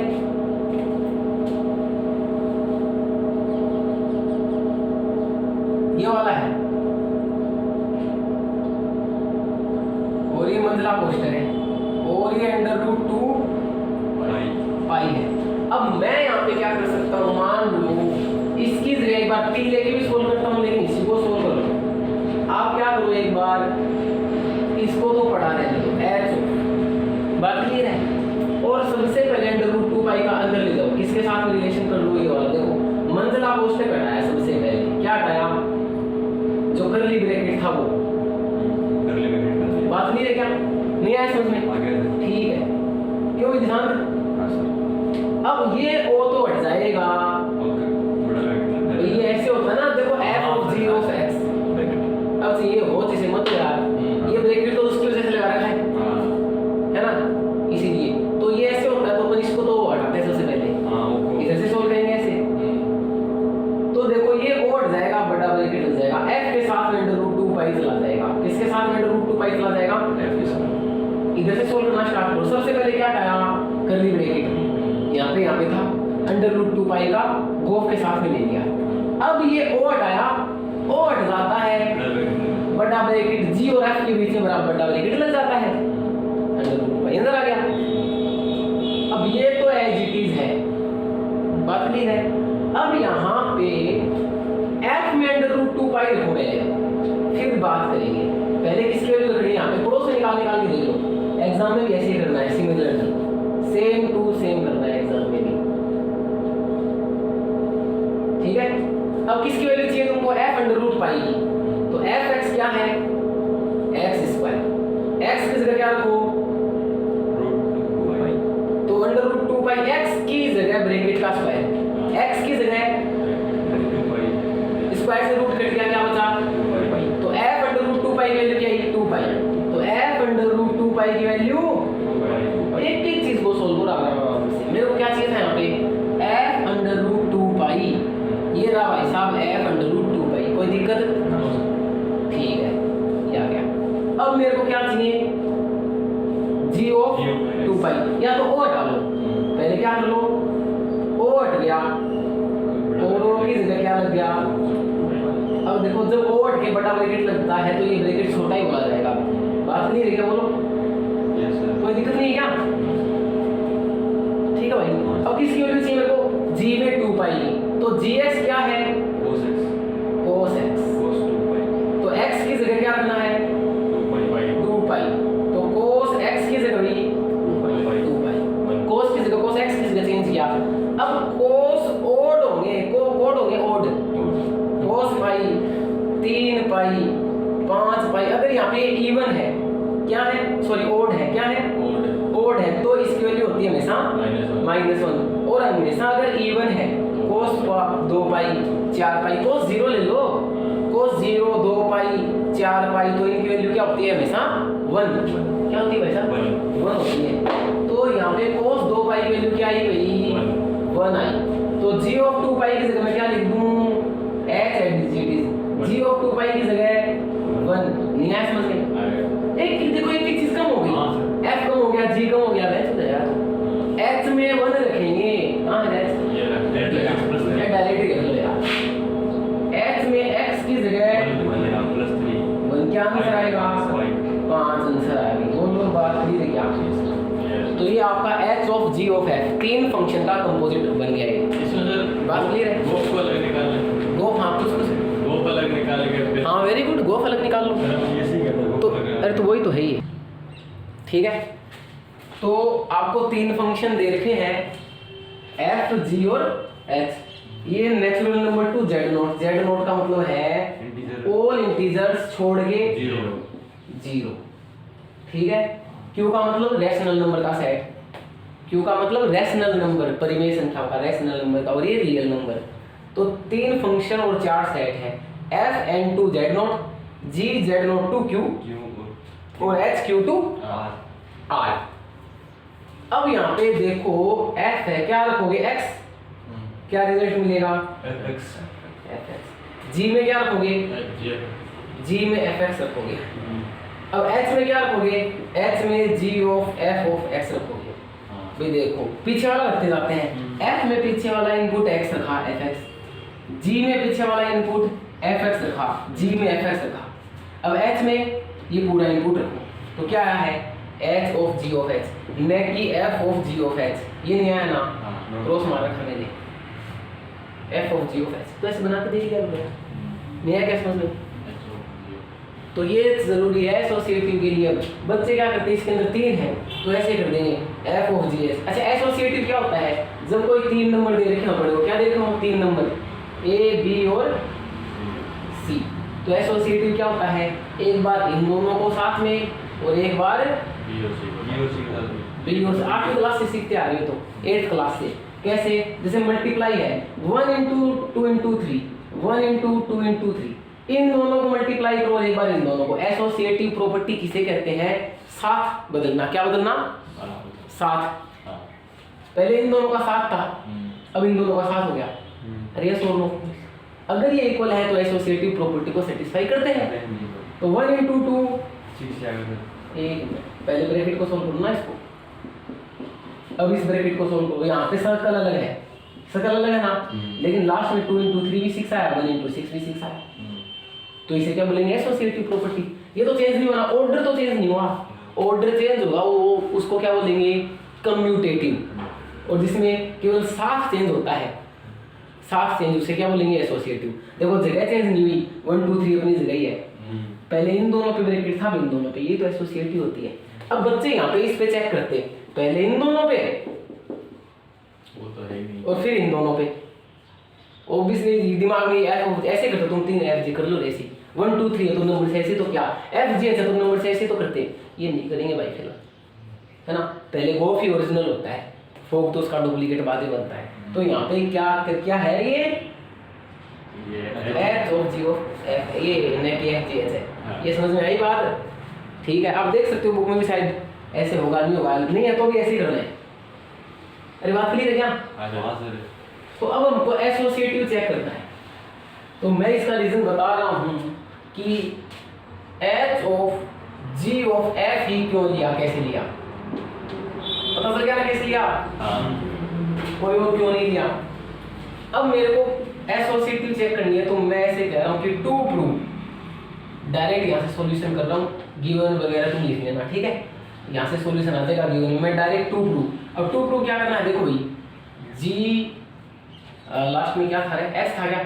ये वाला है और ये मंझला कोष्ठक है और ये √2 पाई है। अब मैं यहाँ पे क्या कर सकता हूँ, मान लो इसकी जगह एक बार t लेके भी सोल्व करता हूँ, लेकिन इसी को सोल्व करो। आप क्या करो, एक बार इसको तो पढ़ा रहने दो, h, बात क्लियर है। और सबसे पहले √2 पाई का अंदर ले जाओ, किसके साथ में रिलेशन कर लो, ये वाला देखो, मंझला कोष्ठक हटाया सबसे पहले, क्या हटाया, जो करली ब्रैकेट था वो, बात नहीं है क्या, नहीं आया समझ में, ठीक है, क्यों ध्यान। अब ये o तो हट जाएगा, ये ऐसे होता है ना, देखो f of g of x, अब ये हो जिसे मत यार, ये ब्रैकेट तो उसकी वजह से लगा रखा है ना, इसीलिए तो ये ऐसे होता है, तो अपन इसको तो हटाते हैं सबसे पहले, इधर से सोल्व करेंगे ऐसे। तो देखो ये o हट जाएगा, बड़ा ब्रैकेट लग जाएगा, f के साथ में √2 पाई चला जाएगा, किसके साथ में √2 पाई चला जाएगा, f के साथ। इधर से सोल्व करना स्टार्ट करो। सबसे पहले क्या हटाया, करली ब्रैकेट, यहाँ पे था, √2 पाई का गोफ के साथ में ले लिया। अब ये o हटाया, o हट जाता है, बड़ा ब्रैकेट जी और एफ के बीच में बराबर बड़ा ब्रैकेट लग जाता है, √2π अंदर आ गया। अब ये तो एज इट इज है, बात क्लियर है। अब यहाँ पे f में √2π रखो पहले, फिर बात करेंगे। पहले किसकी वैल्यू रखनी है, यहाँ पे पड़ोस से निकाल के देख लो। एग्जाम में भी ऐसे ही करना है, सिमिलरली सेम टू सेम करना है एग्जाम में भी, ठीक है। अब किसकी वैल्यू चाहिए तुमको, f√π की। तो fx क्या है, x²। x की जगह क्या रखो, तो √2π x की जगह ब्रैकेट का स्क्वायर, x की जगह स्क्वायर से रूट कट गया, क्या बचा, तो f√2π की वैल्यू क्या है, 2π। तो f√2π की वैल्यू, एक एक चीज को सोल्व करो आराम से। मेरे को क्या चाहिए था यहाँ पे, f√2π, ये रहा भाई साहब f√2π, कोई दिक्कत, ठीक है, ये आ गया। अब मेरे को क्या चाहिए, g(2π), या तो o हटा लो, पहले क्या कर लो, o हट गया और o की जगह क्या लग गया। अब देखो जब o हट के बड़ा ब्रैकेट लगता है तो ये ब्रैकेट छोटा ही बोला जाएगा, बात नहीं रही क्या, बोलो कोई दिक्कत नहीं है क्या, ठीक है भाई। अब किसकी वैल्यू चाहिए मेरे को, g में 2π की, तो gx क्या है, cos x, तो x की जगह क्या रखना है, 2π, तो cos x की जगह भी 2π, cos की जगह cos x की जगह चेंज किया। अब cos ओड होंगे, कोड होंगे ओड, cos π 3π 5π, अगर यहाँ पे इवन है, क्या है, सॉरी ओड है, क्या है, ओड है, तो इसकी वैल्यू होती है हमेशा -1, और हमेशा अगर इवन है cos 2π 4π, cos 0 ले लो, cos 0 2π 4π, तो इनकी वैल्यू क्या होती है हमेशा 1, क्या होती है भाई साहब, 1 होती है। तो यहाँ पे cos 2π की वैल्यू क्या आई भाई, 1 आई। तो g(2π) की जगह मैं क्या लिख दूं, h एट g(2π) की जगह 1, नहीं आया समझ में, एक देखो एक चीज कम हो गई, f कम हो गया, g कम हो गया, बैठ तो यार, h में 1 रखेंगे, हां है ये डायरेक्ट कर लो यार, h में x की जगह 1 क्या आंसर आएगा, 5 आंसर आएगा, दोनों बात क्लियर है क्या। तो ये आपका h of g of f तीन फंक्शन का कंपोजिट बन गया है, इसमें सर बात क्लियर है, गोफ को अलग निकालना, गोफ, हाँ कुछ गोफ अलग निकाल के फिर, हाँ वेरी गुड, गोफ अलग निकाल लो, तो अरे तो वही तो है ही, ठीक है। तो आपको तीन फंक्शन दे रखे हैं f, g और h। ये नेचुरल नंबर टू z0 का मतलब है ऑल इंटीजर्स छोड़ के 0, ठीक है। q का मतलब रैशनल नंबर का सेट, q का मतलब रैशनल नंबर, परिमेय संख्या का रैशनल नंबर का, और ये रियल नंबर। तो तीन फंक्शन और चार सेट है, f(n) to z0, g z0 to q और h q to r। अब यहाँ पे देखो f है, क्या रखोगे x, क्या रिजल्ट मिलेगा, fx, g में क्या रखोगे, g में fx रखोगे। अब h में क्या रखोगे, h में g of f of x रखोगे। भाई देखो पीछे वाला रखते जाते हैं, f में पीछे वाला इनपुट x रखा fx, g में पीछे वाला इनपुट fx रखा, g में fx रखा। अब h में ये पूरा इनपुट रखो, तो क्या आया है h of g of h, न कि f of g of h, ये नहीं आया ना, क्रॉस मार रखा मैंने, f of g of h। तो ऐसे बना के देखिए क्या बोला, नहीं आया क्या समझ में। तो ये जरूरी है एसोसिएटिव के लिए। बच्चे क्या करते हैं, इसके अंदर तीन है तो ऐसे कर देंगे f ऑफ g h। अच्छा एसोसिएटिव क्या होता है, जब कोई तीन नंबर दे रखे हो पड़े हो, क्या दे रखे हो तीन नंबर a b और c, तो एसोसिएटिव क्या होता है, एक बार इन दोनों को साथ में और एक बार b और c। 8वीं क्लास से सीखते आ रहे हो, तो 8th क्लास से कैसे, जैसे मल्टीप्लाई है 1 into 2 into 3, 1 into 2 into 3, इन दोनों को मल्टीप्लाई करो एक बार इन दोनों को। एसोसिएटिव प्रॉपर्टी किसे कहते हैं, साथ बदलना। क्या बदलना, साथ। पहले इन दोनों का साथ था, अब इन दोनों का साथ हो गया। अरे ये सोच लो, अगर ये इक्वल है तो एसोसिएटिव प्रॉपर्टी को सेटिस्फाई करते हैं। तो 1 into 2 एक पहले ब्रैकेट को सोल्व करो ना इसको, अब इस ब्रैकेट को सोल्व करो। यहाँ पे सर्कल अलग है, सर्कल अलग है ना, लेकिन लास्ट में 2 into 3 भी 6 आया, 1 into 6 भी 6 आया। तो इसे क्या बोलेंगे एसोसिएटिव प्रॉपर्टी। ये तो चेंज नहीं होना, ऑर्डर तो चेंज नहीं हुआ, ऑर्डर चेंज होगा वो उसको क्या बोलेंगे कम्यूटेटिव। और जिसमें केवल साथ चेंज होता है, साथ चेंज, उसे क्या बोलेंगे एसोसिएटिव। देखो जगह चेंज नहीं हुई, 1 2 3 अपनी जगह ही है, पहले इन दोनों पे ब्रैकेट था, इन दोनों पे, ये तो एसोसिएटिव होती है। अब बच्चे यहाँ पे इस पे चेक करते हैं, पहले इन दोनों पे वो तो है ही नहीं, और फिर इन दोनों पे। ऑब्वियसली दिमाग में ऐसे करते, तुम 3 एफ जी कर लो ऐसे, 1 2 3 है तो नंबर से ऐसे, तो क्या एफ जी है तो नंबर से ऐसे तो करते, ये नहीं करेंगे भाई फिलहाल, है ना। पहले गोफ ही ओरिजिनल होता है, फोक तो उसका डुप्लीकेट बाद में बनता है। तो यहाँ पे क्या है ये H of G of F, ये न कि एफ जी एच है। ये समझ में आई बात, ठीक है। आप देख सकते हो बुक में भी शायद ऐसे होगा, नहीं होगा, नहीं है तो भी ऐसे ही करना है। अरे बात क्लियर है क्या? तो अब हमको एसोसिएटिव चेक करना है, तो मैं इसका रीजन बता रहा हूँ कि H of G of F ही क्यों लिया, कैसे लिया, पता चल गया ना कैसे लिया, कोई और क्यों नहीं लिया। अब मेरे को एसोसिएटिव चेक करनी है, तो मैं ऐसे कह रहा हूँ कि टू प्रूव, डायरेक्ट यहाँ से सॉल्यूशन कर रहा हूँ, गिवन वगैरह तुम लिख लेना, ठीक है। यहाँ से सॉल्यूशन आ जाएगा गिवन में, मैं डायरेक्ट टू प्रूव। अब टू प्रूव क्या करना है, देखो भाई जी लास्ट में क्या था रे, एच था क्या,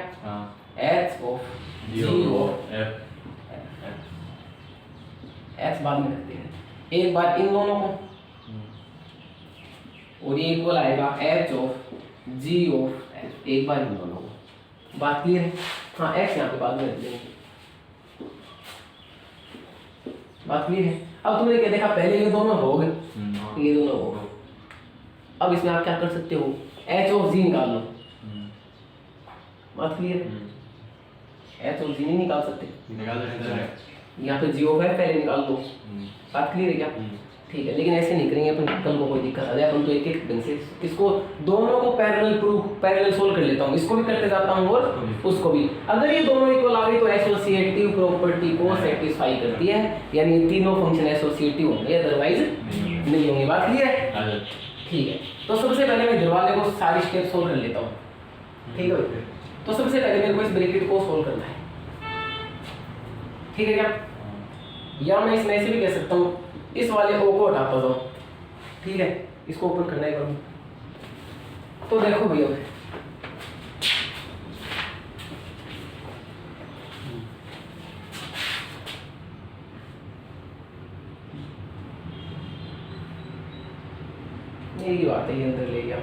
H of G of F, H बाद में रखते हैं, एक बार इन दोनों को और ये इक्वल आएगा H of G of F, एक बार इन दोनों को। बात क्लियर है? हाँ एच यहाँ पे बाद में रख देंगे, बात क्लियर है। अब तुमने क्या देखा, पहले ये दोनों हो गए, ये दोनों हो गए। अब इसमें आप क्या कर सकते हो, एच ऑफ जी निकाल लो, बात क्लियर है। एच ऑफ जी नहीं निकाल सकते, यहाँ पे जी ऑफ एफ पहले निकाल दो, बात क्लियर है क्या? ठीक है, लेकिन ऐसे नहीं करेंगे अपन, कल को कोई दिक्कत आ जाए, अपन तो एक एक ढंग से इसको दोनों को पैरेलल सोल्व कर लेता हूँ, इसको भी करते जाता हूँ और उसको भी। अगर ये दोनों इक्वल आ गई तो एसोसिएटिव प्रॉपर्टी को सेटिस्फाई करती है, यानी ये तीनों फंक्शन एसोसिएटिव होंगे, अदरवाइज नहीं होंगे, बात क्लियर है? ठीक है, तो सबसे पहले मैं घर वाले को सारी स्टेप सोल्व कर लेता हूँ, ठीक है भाई। तो सबसे पहले मेरे को इस ब्रैकेट को सोल्व करना है, ठीक है क्या? या मैं इसमें ऐसे भी कह सकता हूँ, इस वाले ओ को हटाता जाऊँ, ठीक है, इसको ओपन करना है। तो देखो भैया, मेरी बात है, ये अंदर ले गया,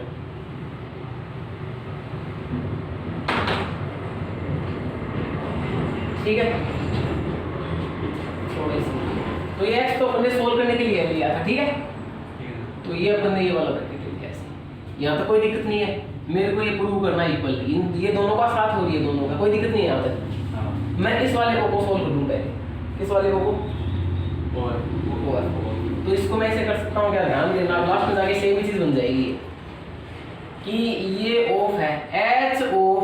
ठीक है। तो ये एक्स तो अपन ने सोल्व करने के लिए लिया था, ठीक है। तो ये अपन ने ये वाला ब्रैकेट ले लिया ऐसे, यहाँ तक कोई दिक्कत नहीं है। मेरे को ये प्रूव करना है इक्वल, ये दोनों का साथ हो रही है, दोनों का कोई दिक्कत नहीं है यहाँ तक। मैं इस वाले को सोल्व कर दूँ पहले, इस वाले को तो इसको मैं ऐसे कर सकता हूँ, क्या ध्यान देना, लास्ट में जाके सेम ही चीज बन जाएगी कि ये ऑफ है एच ऑफ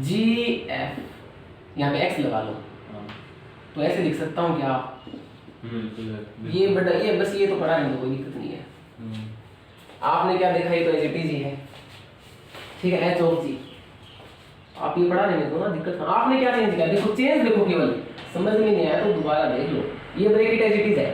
जी एफ, यहाँ पे एक्स लगा लो, तो ऐसे लिख सकता हूँ क्या, ये बड़ा, ये बस ये तो पढ़ा नहीं, तो कोई दिक्कत नहीं है। आपने क्या देखा, ये तो एच जी है, ठीक है, एच ऑफ जी, आप ये पढ़ा नहीं तो ना दिक्कत। आपने क्या चेंज किया, देखो चेंज देखो, केवल समझ में नहीं आया तो दोबारा देख लो। ये ब्रैकेट एच इट है,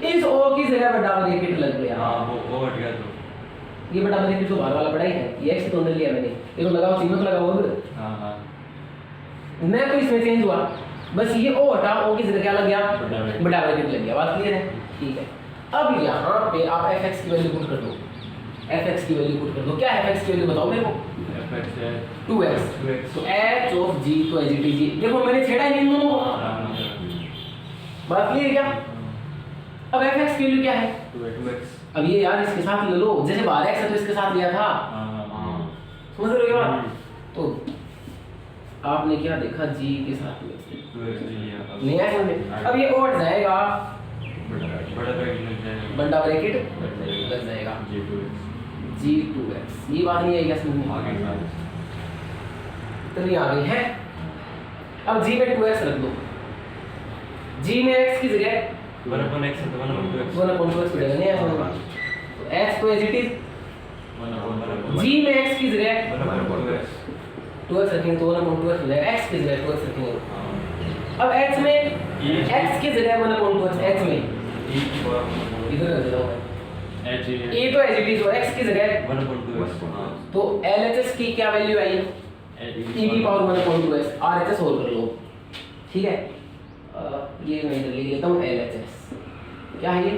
इस ओ की जगह बड़ा ब्रैकेट लग गया, हां वो हट गया। तो ये बड़ा ब्रैकेट तो बाहर वाला पढ़ा ही है, ये एक्स तो अंदर लिया मैंने, देखो लगाओ चिन्ह तो लगाओ उधर। हां मैं तो इसमें चेंज हुआ, बस ये ओ हटा, ओ की जगह क्या लग गया, बड़ा ब्रैकेट लग गया, बात क्लियर है? ठीक है। अब यहाँ पे आप fx की वैल्यू पुट कर दो, fx की वैल्यू पुट कर दो। क्या है fx की वैल्यू बताओ मेरे को? fx है 2x, तो h ऑफ g तो h t g, देखो मैंने छेड़ा ही नहीं दोनों को, बात क्लियर क्या? अब fx की वैल्यू क्या है 2x। अब ये यार इसके साथ ले लो, जैसे बाहर x है तो इसके साथ लिया था, समझ रहे हो क्या बात? तो आपने क्या देखा, g के साथ में 2x लिया, नहीं है समझ। अब ये और जाएगा, बड़ा ब्रैकेट लग जाएगा, बड़ा ब्रैकेट लग जाएगा g2x, ये बात नहीं आई क्या समझ में? आगे तो नहीं आ गई है। अब g में 2x रख दो, g में x की जगह 1/x है तो 1/2x 1/2x हो जाएगा, नहीं ऐसा। तो x तो एज इट इज, 1/2 g में x की जगह 1/2x 2x रखेंगे तो 1/2x हो जाएगा, x की जगह 2x रखेंगे अब h में x की जगह 1/2 h में e की पावर इधर रख देता हूं h ये तो एज इट इज, और x की जगह 1/2x तो LHS की क्या वैल्यू आई e की पावर 1/2x। RHS सोल्व कर लो, ठीक है। ये मैं इधर लिख लेता हूं LHS क्या है ये,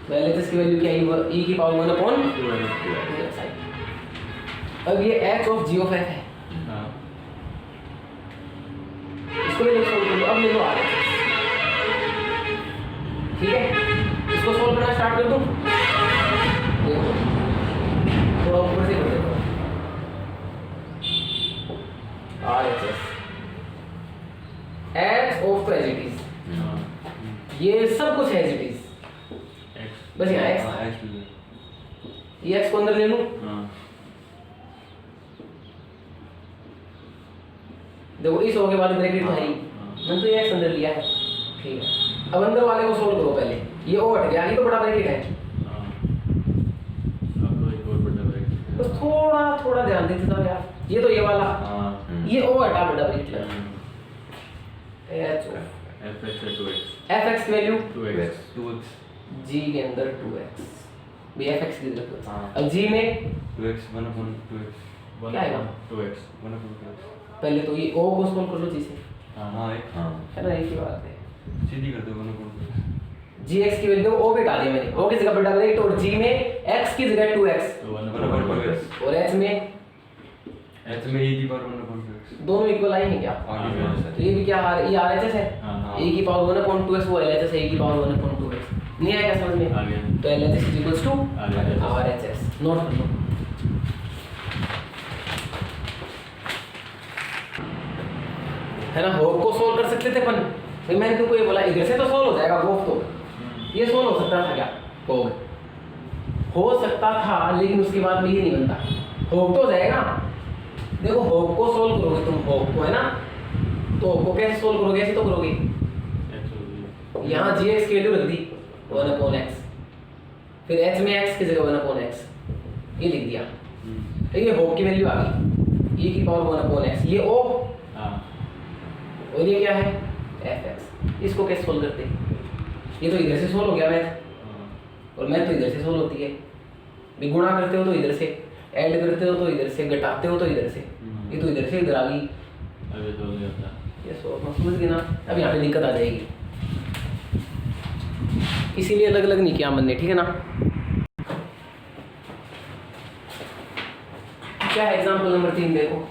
तो LHS की वैल्यू क्या है, e की पावर 1/2x। अब ये h of g of f है, इसको ले लो सोल्व कर लो। अब ले लो RHS, ठीक है। इसको सोल्व करना स्टार्ट कर दूं, देखो थोड़ा ऊपर से कर देता हूं। RHS h ऑफ तो एज इट इज, ये सब कुछ एज इट इज, बस यहाँ x, ये x को अंदर ले लूं, देखो इस हो के बाद ब्रैकेट तो है ही, मैंने तो ये x अंदर लिया है, ठीक है। अब अंदर वाले को सोल्व करो पहले, ये o हट गया, ये तो बड़ा ब्रैकेट है, बस थोड़ा थोड़ा ध्यान देते जाओ यार। ये तो ये वाला, ये o हटा बड़ा ब्रैकेट लगा, h fx की वैल्यू 2x g के अंदर 2x, भी fx की जरूरत है। अब g में 2x 1/2x क्या आएगा 2x 1/2x। पहले तो ये o को सोल्व कर लो जी से, हाँ है ना, एक ही बात है। सीधी कर दो 1/2x। gx की वैल्यू o पे डाल दिया मैंने, o की जगह पे डाल दिया, और g में x की जगह 2x, 1/2x और h में h में e की पावर 1/2x। दोनों इक्वल आएंगे क्या, तो ये भी क्या ये RHS है, e की पावर 1/2x, वो LHS है e की पावर 1/2x, नहीं आएगा समझ में, तो LHS equals to RHS, note कर लो। है ना, होप को सोल्व कर सकते थे अपन, भाई मैंने तुमको ये बोला इधर से तो सोल्व हो जाएगा, होप तो ये सोल्व हो सकता था क्या, हो सकता था, लेकिन उसके बाद में ये नहीं बनता, होप तो हो जाएगा। देखो होप को सोल्व करोगे तुम, होप को, है ना, तो होप को कैसे सोल्व करोगे, ऐसे तो करोगे, यहाँ gx की वैल्यू रख दी 1/x, फिर h में x की जगह 1/x, ये लिख दिया, ठीक है। होप की वैल्यू आ गई e की पावर 1/x, ये o, और ये क्या है fx। इसको कैसे सोल्व करते, ये तो इधर से सोल्व हो गया मैथ, और मैथ तो इधर से सोल्व होती है, भी गुणा करते हो तो इधर से, ऐड करते हो तो इधर से, घटाते हो तो इधर से, ये तो इधर से इधर आ गई, अबे तो नहीं होता ये समझ गए ना। अब यहाँ पे दिक्कत आ जाएगी, इसीलिए अलग अलग नहीं किया हमने, ठीक है ना। क्या है एग्जाम्पल नंबर 3 देखो,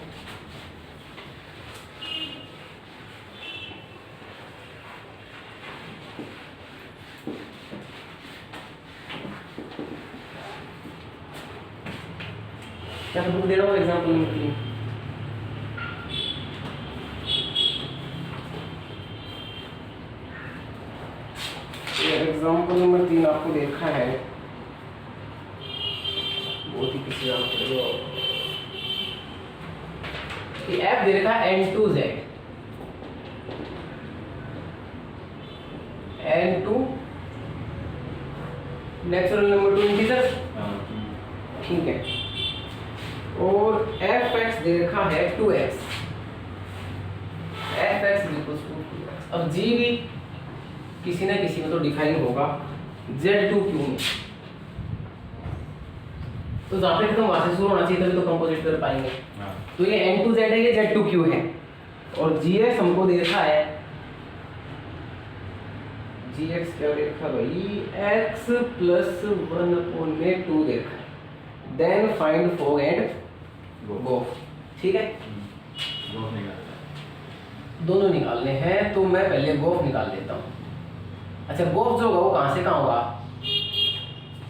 क्या बुक दे रहा हूँ एग्जाम्पल नंबर 3, एग्जाम्पल नंबर 3 आपको देखा है, बहुत ही किसी जाना पड़ेगा। ये ऐप दे रखा है n2z, n2 natural number 2 integer, ठीक है, और fx दे रखा है 2x, fx equals to 2x। अब g भी किसी ना किसी में तो डिफाइन होगा z2q में, तो जहाँ पे खत्म वहाँ से शुरू होना चाहिए, तभी तो कंपोजिट कर पाएंगे। तो ये n2z है, ये z2q है, और gx हमको दे रखा है, gx क्या दे रखा भाई, x प्लस 1/2 दे रखा है, देन फाइंड फॉग एंड गोफ, ठीक है। दोनों निकालने हैं, तो मैं पहले गोफ निकाल लेता हूँ। अच्छा, गोफ जो होगा वो कहाँ से कहाँ होगा,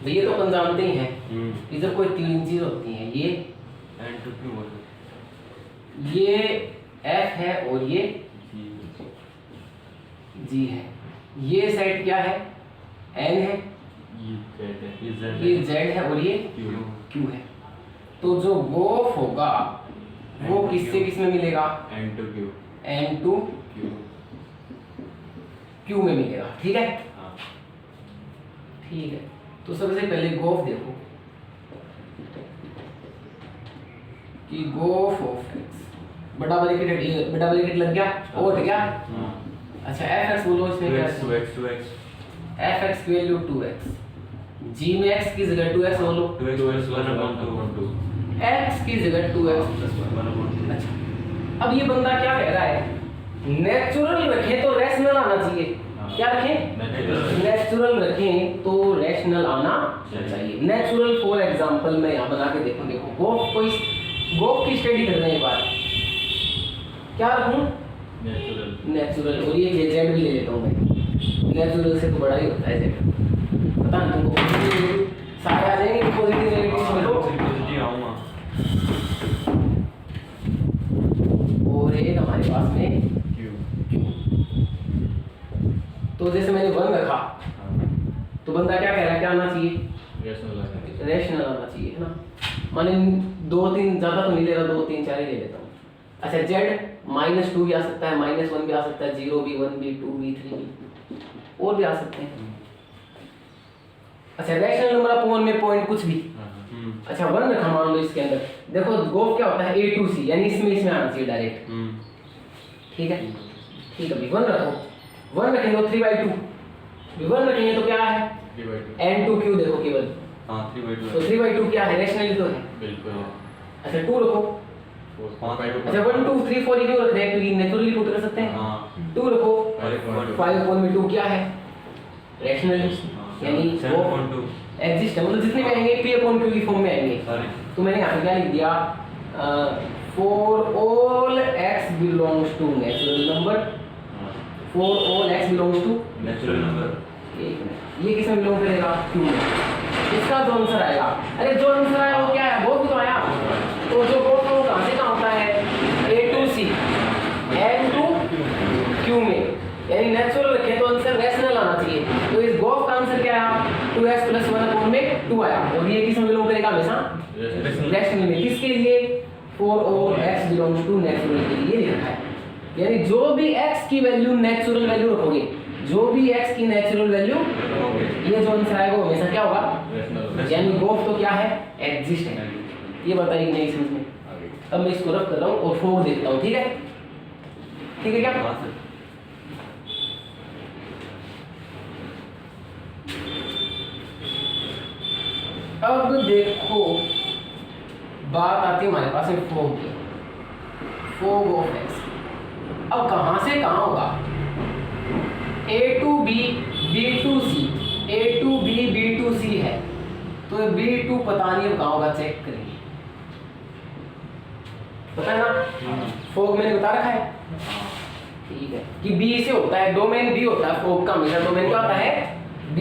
ये तो अपन जानते ही हैं, इधर कोई तीन चीज होती हैं, ये f है और ये g है, ये सेट क्या है, n है, ये z है, और ये q है। तो जो गोफ होगा वो किससे किस में मिलेगा, n2 q में मिलेगा, ठीक है। ठीक है, तो सबसे पहले गोफ देखो कि गोफ ऑफ x बड़ा ब्रैकेट लग गया, वो हट गया। अच्छा fx बोलो इसमें क्या है? 2x fx की वैल्यू 2x, g में x की जगह 2x बोलो, 2x 1/2 x की जगह 2x। 1/2। अच्छा अब ये बंदा क्या कह रहा है, नेचुरल रखें तो रैशनल आना चाहिए। क्या रखें? नेचुरल रखें तो रैशनल आना चाहिए। नेचुरल फॉर एग्जांपल मैं यहाँ बना के देखो, गोफ की स्टडी कर रहे हैं एक बार, क्या रखूं? नेचुरल। और ये जेड भी ले लेता हूँ मैं, नेचुरल से तो बड़ा ही होता है जेड, पता नहीं तुमको सारे आ जाएंगे पॉजिटिव नेगेटिव में। और एक हमारे पास में तो जैसे मैंने 1 रखा तो बंदा क्या कह रहा है, क्या आना चाहिए? रैशनल आना चाहिए, है ना। माने 2 3 ज्यादा तो नहीं ले रहा, 2 3 4 ही ले लेता हूँ। अच्छा z -2 भी आ सकता है, -1 भी आ सकता है, 0 भी, 1 भी, 2 भी, 3 भी, और भी आ सकते हैं। अच्छा रैशनल नंबर ऑफ 1 में पॉइंट कुछ भी। अच्छा 1 रखा मान लो इसके अंदर, देखो गोफ क्या होता है a to c, यानी इसमें आना चाहिए डायरेक्ट। ठीक है, ठीक है, 1 रखो, 1 रखेंगे तो 3/2, 1 रखेंगे तो क्या है? n2q देखो केवल, हां 3/2 तो 3/2 क्या है? रैशनल तो है बिल्कुल। अच्छा 2 रखो, अच्छा 1 2 3 4 क्यों रख रहे हैं? क्योंकि नेचुरली पुट कर सकते हैं। हां 2 रखो, 5/2 क्या है? रैशनल, यानी 7/2 एग्जिस्ट है, मतलब जितने में आएंगे p/q की फॉर्म में आएंगे। तो मैंने यहाँ पे क्या लिख दिया, for all x belongs to natural number, for all x belongs to natural number. ये किसमें बिलोंग करेगा? q में। इसका जो आंसर आएगा, अरे जो आंसर आया वो क्या है? वो भी तो आया। तो जो वो कहाँ से कहाँ होता है? a to c n to q में, यानी नेचुरल रखें तो आंसर रैशनल आना चाहिए। तो इस गोफ का आंसर क्या आया? 2x + 1 में 2 आया। और ये किस में बिलोंग करेगा? हमेशा रैशनल में। किसके लिए? For all x belongs to natural के लिए लिखा है। यानी जो भी x की वैल्यू नेचुरल वैल्यू रखोगे, जो भी x की नेचुरल वैल्यू, ये जो आंसर आएगा वो हमेशा क्या होगा? यानी गोफ तो क्या है? एग्जिस्ट है। ये बताइए कि नहीं समझ में? अब मैं इसको रख कर रहा हूँ और 4 देखता हूँ। ठीक है, ठीक है क्या? अब देखो बात आती है हमारे पास में फोग की, फोग ऑफ एक्स। अब कहां से कहां होगा? a to b, b to c, a to b, b to c है, तो b to पता नहीं अब कहां होगा, चेक करेंगे। पता है ना, फोग मैंने बता रखा है। ठीक है कि b से होता है, डोमेन b होता है फोग का, हमेशा डोमेन क्या होता है? b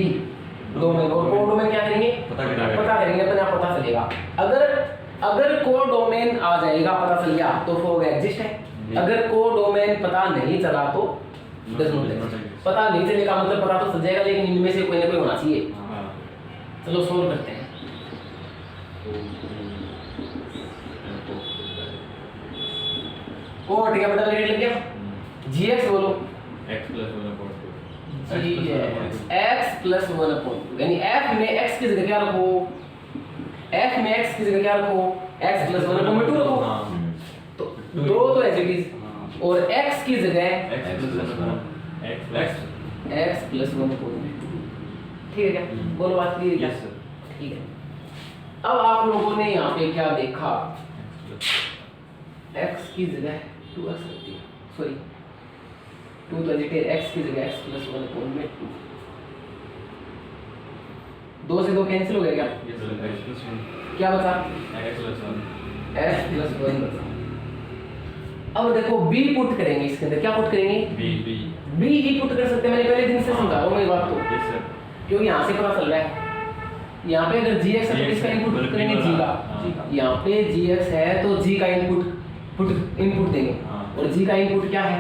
domain. और को डोमेन क्या करेंगे? पता करेंगे, अपने आप पता चलेगा। अगर को डोमेन आ जाएगा, पता चल गया, तो फोग एग्जिस्ट है। अगर को डोमेन पता नहीं चला तो पता नहीं चलेगा, मतलब पता तो चल जाएगा लेकिन इनमें से कोई ना कोई होना चाहिए। चलो सोल्व करते हैं। ओ ठीक है, पता लग गया। gx बोलो, x + 1/2 x + 1/2, यानी f में x की जगह क्या रखो? f में x की जगह क्या रखो? x + 1/2 में 2 रखो। तो 2 तो एज इट इज, और x की जगह x + 1/2 ठीक है क्या? बोलो बात क्लियर क्या? ठीक है। अब आप लोगों ने यहाँ पे क्या देखा? x की जगह 2x रख दिया, सॉरी 2 तो एज x की जगह x + 1/2 में 2, 2 से 2 कैंसिल हो गया क्या? क्या बचा? x + 1 बचा। अब देखो b पुट करेंगे इसके अंदर, क्या पुट करेंगे? b ही पुट कर सकते हैं, मैंने पहले दिन से समझा रहा हूँ मैं बात तो, क्योंकि यहाँ से पता चल रहा है। यहाँ पे अगर gx है तो किसका इनपुट करेंगे? g का। यहाँ पे gx है तो g का इनपुट देंगे, और g का इनपुट क्या है?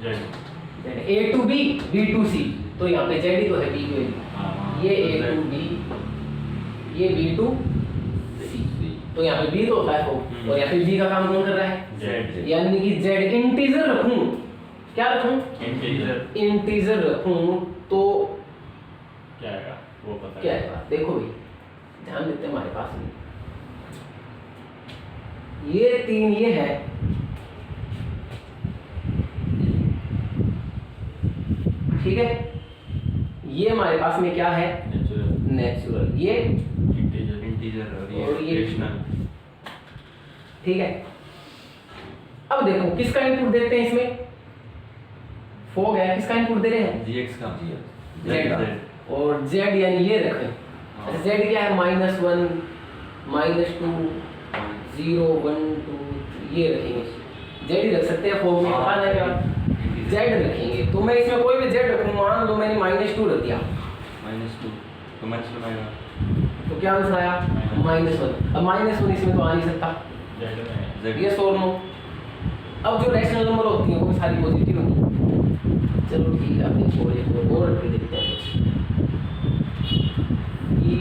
a to b, b to c, तो यहाँ पे z ही तो है b की वैल्यू। ये a to b, ये b to c, तो यहाँ पे b तो होता है फोग, और यहाँ पे b का काम कौन कर रहा है? z। यानी कि z इंटीजर रखूं, क्या रखूं? इंटीजर रखूं तो क्या आएगा वो पता क्या आएगा? देखो भाई ध्यान देते हैं हमारे पास में ये 3 ये है, ठीक है, ये हमारे पास में क्या है, नेचुरल, ये इंटीजर और ये रेशनल। ठीक है। अब देखो किसका इनपुट देते हैं इसमें, फोग है, किसका इनपुट दे रहे हैं, जीएक्स का, जेड का, और जेड यानी ये रखें। अच्छा जेड क्या है, -1 -2 0 1 2 ये रखेंगे, जेड ही रख सकते हैं फोग में, पता जाएगा जेड रखेंगे। तो मैं इसमें कोई भी जेड रखूँ, मान लो मैंने -2 रख दिया, -2 तो मैच बनाएगा, तो क्या आंसर आया, -1। अब -1 इसमें तो आ नहीं सकता, ये और नो। अब जो रैशनल नंबर होती हैं वो भी सारी पॉजिटिव होंगी। चलो ठीक है, आप देखो एक और रख के देखते हैं कि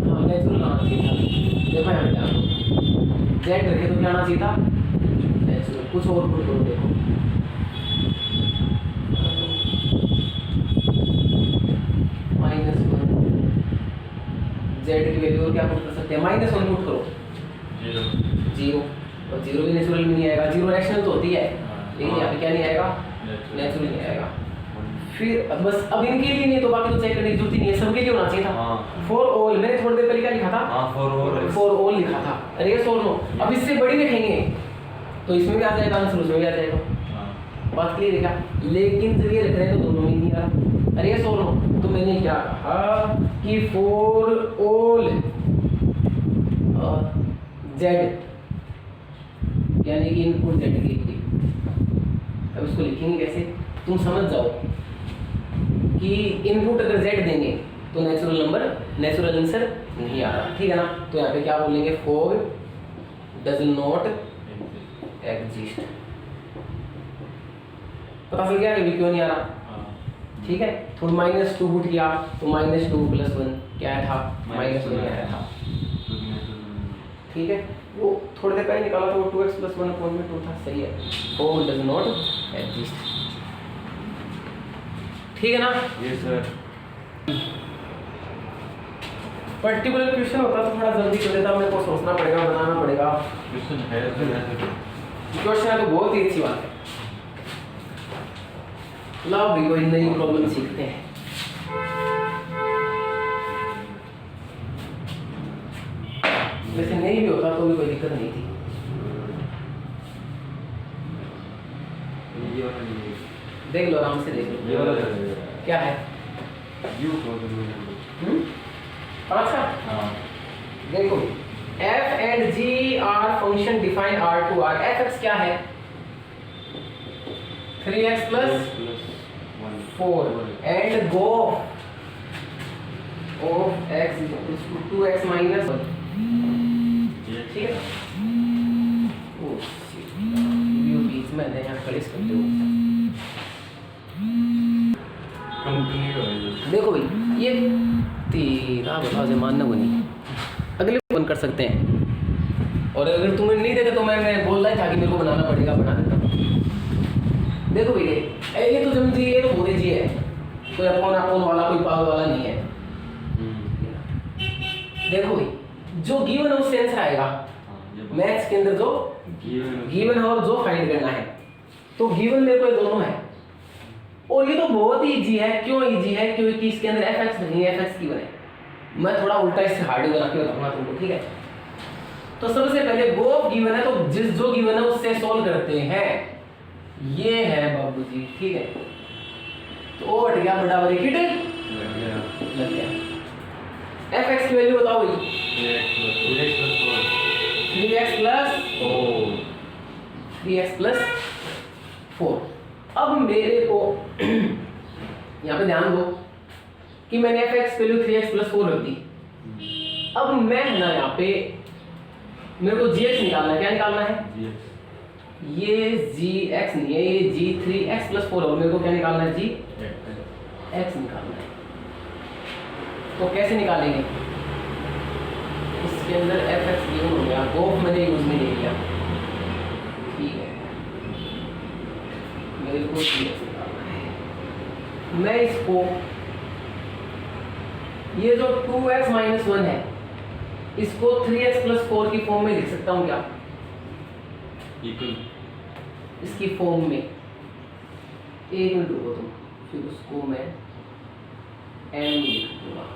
हाँ नेचुरल आना चाहिए था। देखो यहाँ पे ध्यान दो, जेड रखे तो क्या आना चाहिए था, नेचुरल। कुछ और पुट करो, देखो -1 जेड की वैल्यू क्या पुट कर सकते हैं, -1 पुट करो, 0 और 0 भी नेचुरल में नहीं आएगा, 0 रैशनल तो होती है लेकिन यहाँ पे क्या नहीं आएगा, नेचुरल नहीं आएगा। फिर बस अब इनके लिए नहीं तो बाकी तो चेक करने की जरूरत ही नहीं है, सबके लिए होना चाहिए था। फॉर ऑल मैंने थोड़ी देर पहले क्या लिखा था, फॉर ऑल लिखा था, अरे ये और नो। अब इससे बड़ी रखेंगे तो इसमें भी आ जाएगा आंसर, उसमें भी आ जाएगा, बात क्लियर है क्या। लेकिन जब ये रख रहे हैं तो दोनों में नहीं आ रहा, अरे ये और नो। तो मैंने क्या कहा कि फॉर ऑल जेड यानी कि इनपुट जेड के लिए, अब इसको लिखेंगे कैसे, तुम समझ जाओ कि इनपुट अगर जेड देंगे तो नेचुरल नंबर, नेचुरल आंसर नहीं आ रहा, ठीक है ना। तो यहाँ पे क्या बोलेंगे, फोर डज नॉट एग्जिस्ट। पता चल गया कि क्यों नहीं आ रहा, ठीक है। थोड़ा -2 पुट किया तो -2 + 1 क्या था, -1 आया था, ठीक है। वो थोड़ी देर पहले निकाला था, वो 2x + 1/2 था, सही है। फोर डज नॉट एग्जिस्ट, ठीक है ना। Yes sir. पर्टिकुलर क्वेश्चन होता तो थोड़ा जल्दी कर देता, मेरे को सोचना पड़ेगा, बनाना पड़ेगा। क्वेश्चन है सर, क्वेश्चन है तो बहुत ही अच्छी बात है। लाओ भी कोई नई प्रॉब्लम सीखते हैं। वैसे नहीं भी होता तो भी कोई दिक्कत नहीं थी। ये वाला नहीं, देख लो आराम से, देख ये लो वाला क्या है। यू को अच्छा हां देखो, f and g are function defined R2R। fx क्या है, 3x + 4 and go of x = 2x - 1, ठीक है। ओ शिट, वीडियो बीच में है, यहाँ खड़े करते हो। कंटिन्यू है। देखो भाई ये तेरा बताओ से मानना को नहीं, अगले ओपन कर सकते हैं। और अगर तुम्हें नहीं देते तो मैं बोल रहा था कि मेरे को बनाना पड़ेगा, बना देता। देखो भैया ये तो जम जी, ये तो बोले जी है, कोई अपन वाला कोई पावर वाला नहीं है। देखो भाई जो गिवन है उससे आंसर आएगा, मैथ्स के अंदर जो गिवन है और जो फाइंड करना है। तो गिवन मेरे को ये दोनों है, और ये तो बहुत ही इजी है। क्यों इजी है, क्योंकि इसके अंदर fx नहीं है, fx गिवन है। मैं थोड़ा उल्टा इससे हार्ड बना के बताऊंगा तुमको, ठीक है। तो सबसे पहले गो गिवन है, तो जिस जो गिवन है उससे सॉल्व करते हैं। ये है बाबू जी, ठीक है। तो ओ हट गया, बड़ा ब्रैकेट लग गया। fx की वैल्यू बताओ भाई, 3x + 4। अब मेरे को यहाँ पे ध्यान दो कि मैंने fx वैल्यू 3x + 4 रख दी। अब मैं ना यहाँ पे मेरे को gx निकालना है। क्या निकालना है, ये gx नहीं है, ये g3x + 4 और मेरे को क्या निकालना है, gx निकालना है। तो कैसे निकालेंगे, इसके अंदर fx गिवन हो गया, गोफ मैंने यूज में ले लिया, ठीक है। मेरे को gx निकालना है। मैं इसको ये जो 2x - 1 है इसको 3x + 4 की फॉर्म में लिख सकता हूँ क्या, इक्वल इसकी फॉर्म में। एक मिनट रुको तुम, फिर उसको मैं m लिख दूंगा।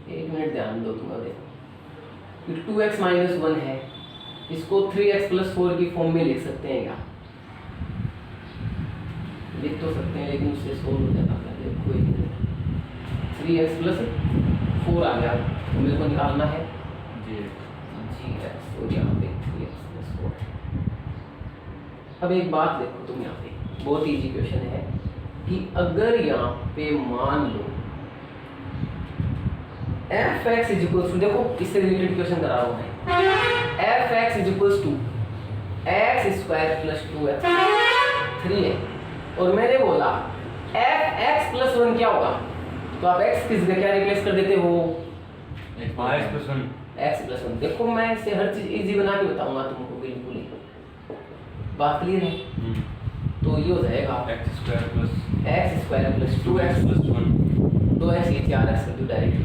एक मिनट ध्यान दो तुम्हारे, 2x माइनस 1 है, इसको 3x प्लस 4 की फॉर्म में लिख सकते हैं क्या? लिख तो सकते हैं लेकिन उससे सोल्व हो जाता है। देखो एक मिनट, 3x प्लस 4 आ गया, तो मेरे को निकालना है gx, और यहाँ पे 3x प्लस 4। अब एक बात देखो तुम, यहाँ पे बहुत इजी क्वेश्चन है कि अगर यहाँ पे मान लो f(x) इज इक्वल्स टू, देखो इससे रिलेटेड क्वेश्चन करा रहा हूँ मैं, f(x) is equals to x square plus 2x 3 है, और मैंने बोला f(x प्लस 1) क्या होगा, तो आप x की जगह क्या रिप्लेस कर देते हो? x plus 1। x plus 1। देखो मैं इसे हर चीज इजी बना के बताऊंगा तुमको, बिल्कुल ही बात क्लियर है। तो ये हो जाएगा x square plus 2x plus 1, 2x ये 4x कर दो डायरेक्ट,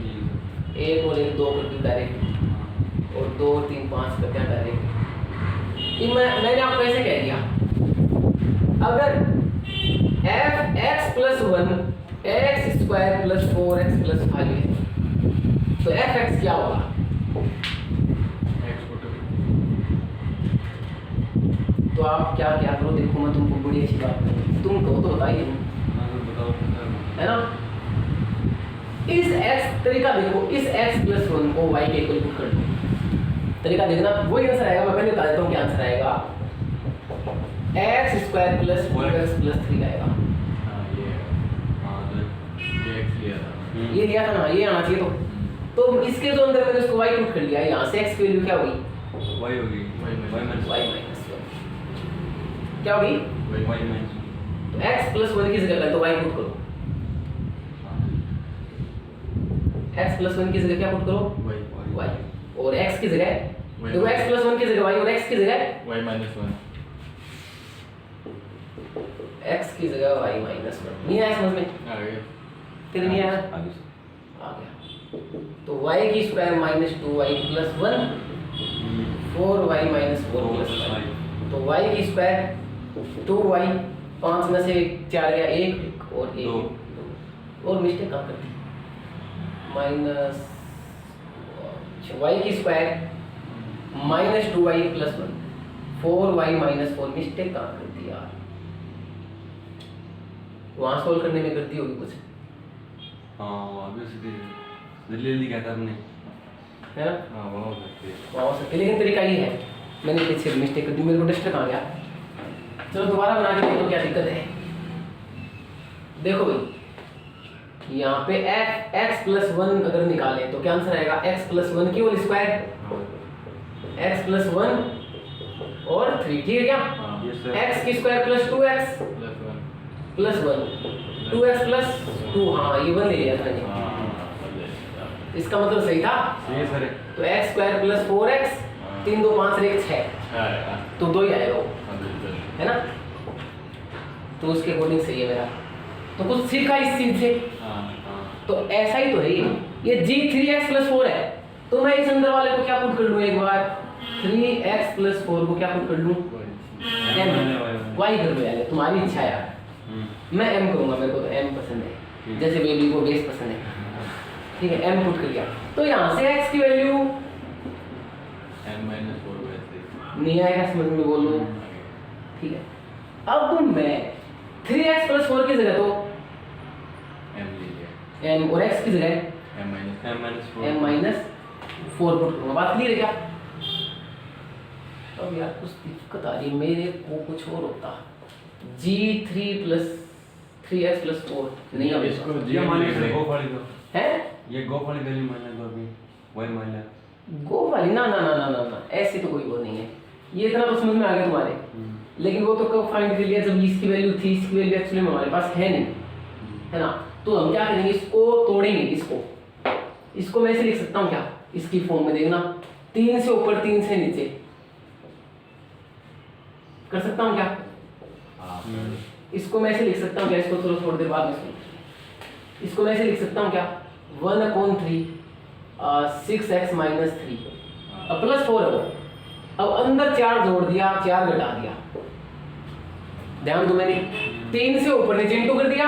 एक और एक 2 कर दो डायरेक्ट, और 2 और 3 5 कर दिया डायरेक्ट। मैंने आपको ऐसे कह दिया, अगर f(x plus 1) x square plus 4x plus 5 है, तो f(x) क्या होगा? तो आप क्या क्या करो, देखो मैं तुमको बड़ी अच्छी बात करूँ, तुम कहो तो बताइए, है ना? इस x तरीका देखो, इस x प्लस 1 को y के इक्वल कर दो, तरीका देखना वही आंसर आएगा। मैं पहले बता देता हूँ क्या आंसर आएगा, x square plus 4x plus 3 आएगा। ये लिया था ना, ये आना चाहिए। तो इसके जो अंदर मैंने उसको y पुट कर लिया, यहाँ से x की वैल्यू क्या होगी? y होगी y माइनस क्या होगी? y minus. तो x प्लस 1 की जगह कर दो y पुट करो, x प्लस 1 की जगह क्या पुट करो? y, और x की जगह देखो, x प्लस 1 की जगह y, और x की जगह y माइनस 1, x की जगह y माइनस 1। नहीं आया समझ में? आ गया। कितनी नहीं आया? आ गया। तो y की square minus 2y plus 1, 4y minus 4 plus 5, तो y की स्क्वायर 2y, 5 में से 4 गया 1 और 1 और मिस्टेक कहाँ कर दी? माइनस y की square minus 2y plus 1, 4y minus 4, mistake कहाँ कर दी यार? वहाँ सोल्व करने में गलती होगी कुछ, हाँ अभी सीधे जल्दी क्या था हमने, है ना? हाँ वहाँ हो सकती है, वहाँ हो सकती है, लेकिन तरीका ये है, मैंने पीछे मिस्टेक कर दी, मेरे को डस्टर कहाँ गया? चलो दोबारा बना के देखो क्या दिक्कत है। देखो भाई, यहाँ पे x प्लस 1 अगर निकालें तो क्या आंसर आएगा? x प्लस 1 की होल स्क्वायर, x प्लस 1 और 3, ठीक है क्या? x की square plus 2x plus 1, 2x plus 2, हाँ ये 1 ले लिया था मैंने, इसका मतलब सही था। सही सर। तो x स्क्वायर प्लस 4x, 3 2 5 और 1 6, तो 2 ही आएगा वो, है ना? तो उसके अकॉर्डिंग सही है मेरा। तो कुछ सीखा इस चीज से, तो ऐसा ही तो है ये g3x प्लस 4 है, तो मैं इस अंदर वाले को क्या पुट कर लूँ एक बार, 3x प्लस 4 को क्या पुट कर लूँ? m, y कर लो यार, तुम्हारी इच्छा है यार, मैं m करूँगा, मेरे को तो m पसंद है, जैसे बेबी को बेस पसंद है, ठीक है? m पुट कर लिया, तो यहाँ से x की वैल्यू नहीं आएगा, समझ में बोलो, ठीक है? अब मैं 3x प्लस 4 की जगह तो m और x की जगह m माइनस 4 पुट करूँगा। बात क्लियर है क्या? अब यार कुछ दिक्कत आ रही है, मेरे को कुछ और होता, g3 प्लस 3x प्लस 4 नहीं अब इसको ये मान लीजिए गो वाली दो है, ये गो वाली वैल्यू मान लो अभी y मान लो गो वाली ना ना ना ना ना ना, ऐसी तो कोई वो नहीं है, ये इतना तो समझ में आ गया तुम्हारे, लेकिन वो तो कब फाइंड कर लिया जब इसकी वैल्यू थी, इसकी वैल्यू एक्चुअली में हमारे पास है नहीं, है ना? तो हम क्या करेंगे, इसको तोड़ेंगे, इसको मैं ऐसे लिख सकता हूँ क्या, इसकी फॉर्म में देखना, 3 से ऊपर 3 से नीचे कर सकता हूँ क्या? इसको मैं ऐसे लिख सकता हूँ क्या, इसको थोड़ा थोड़ी देर बाद में, इसको मैं ऐसे लिख सकता हूँ क्या, 1/3 6x माइनस 3 प्लस 4 है, अब अंदर 4 जोड़ दिया, 4 घटा दिया, ध्यान दो मैंने 3 से ऊपर नीचे इंटू कर दिया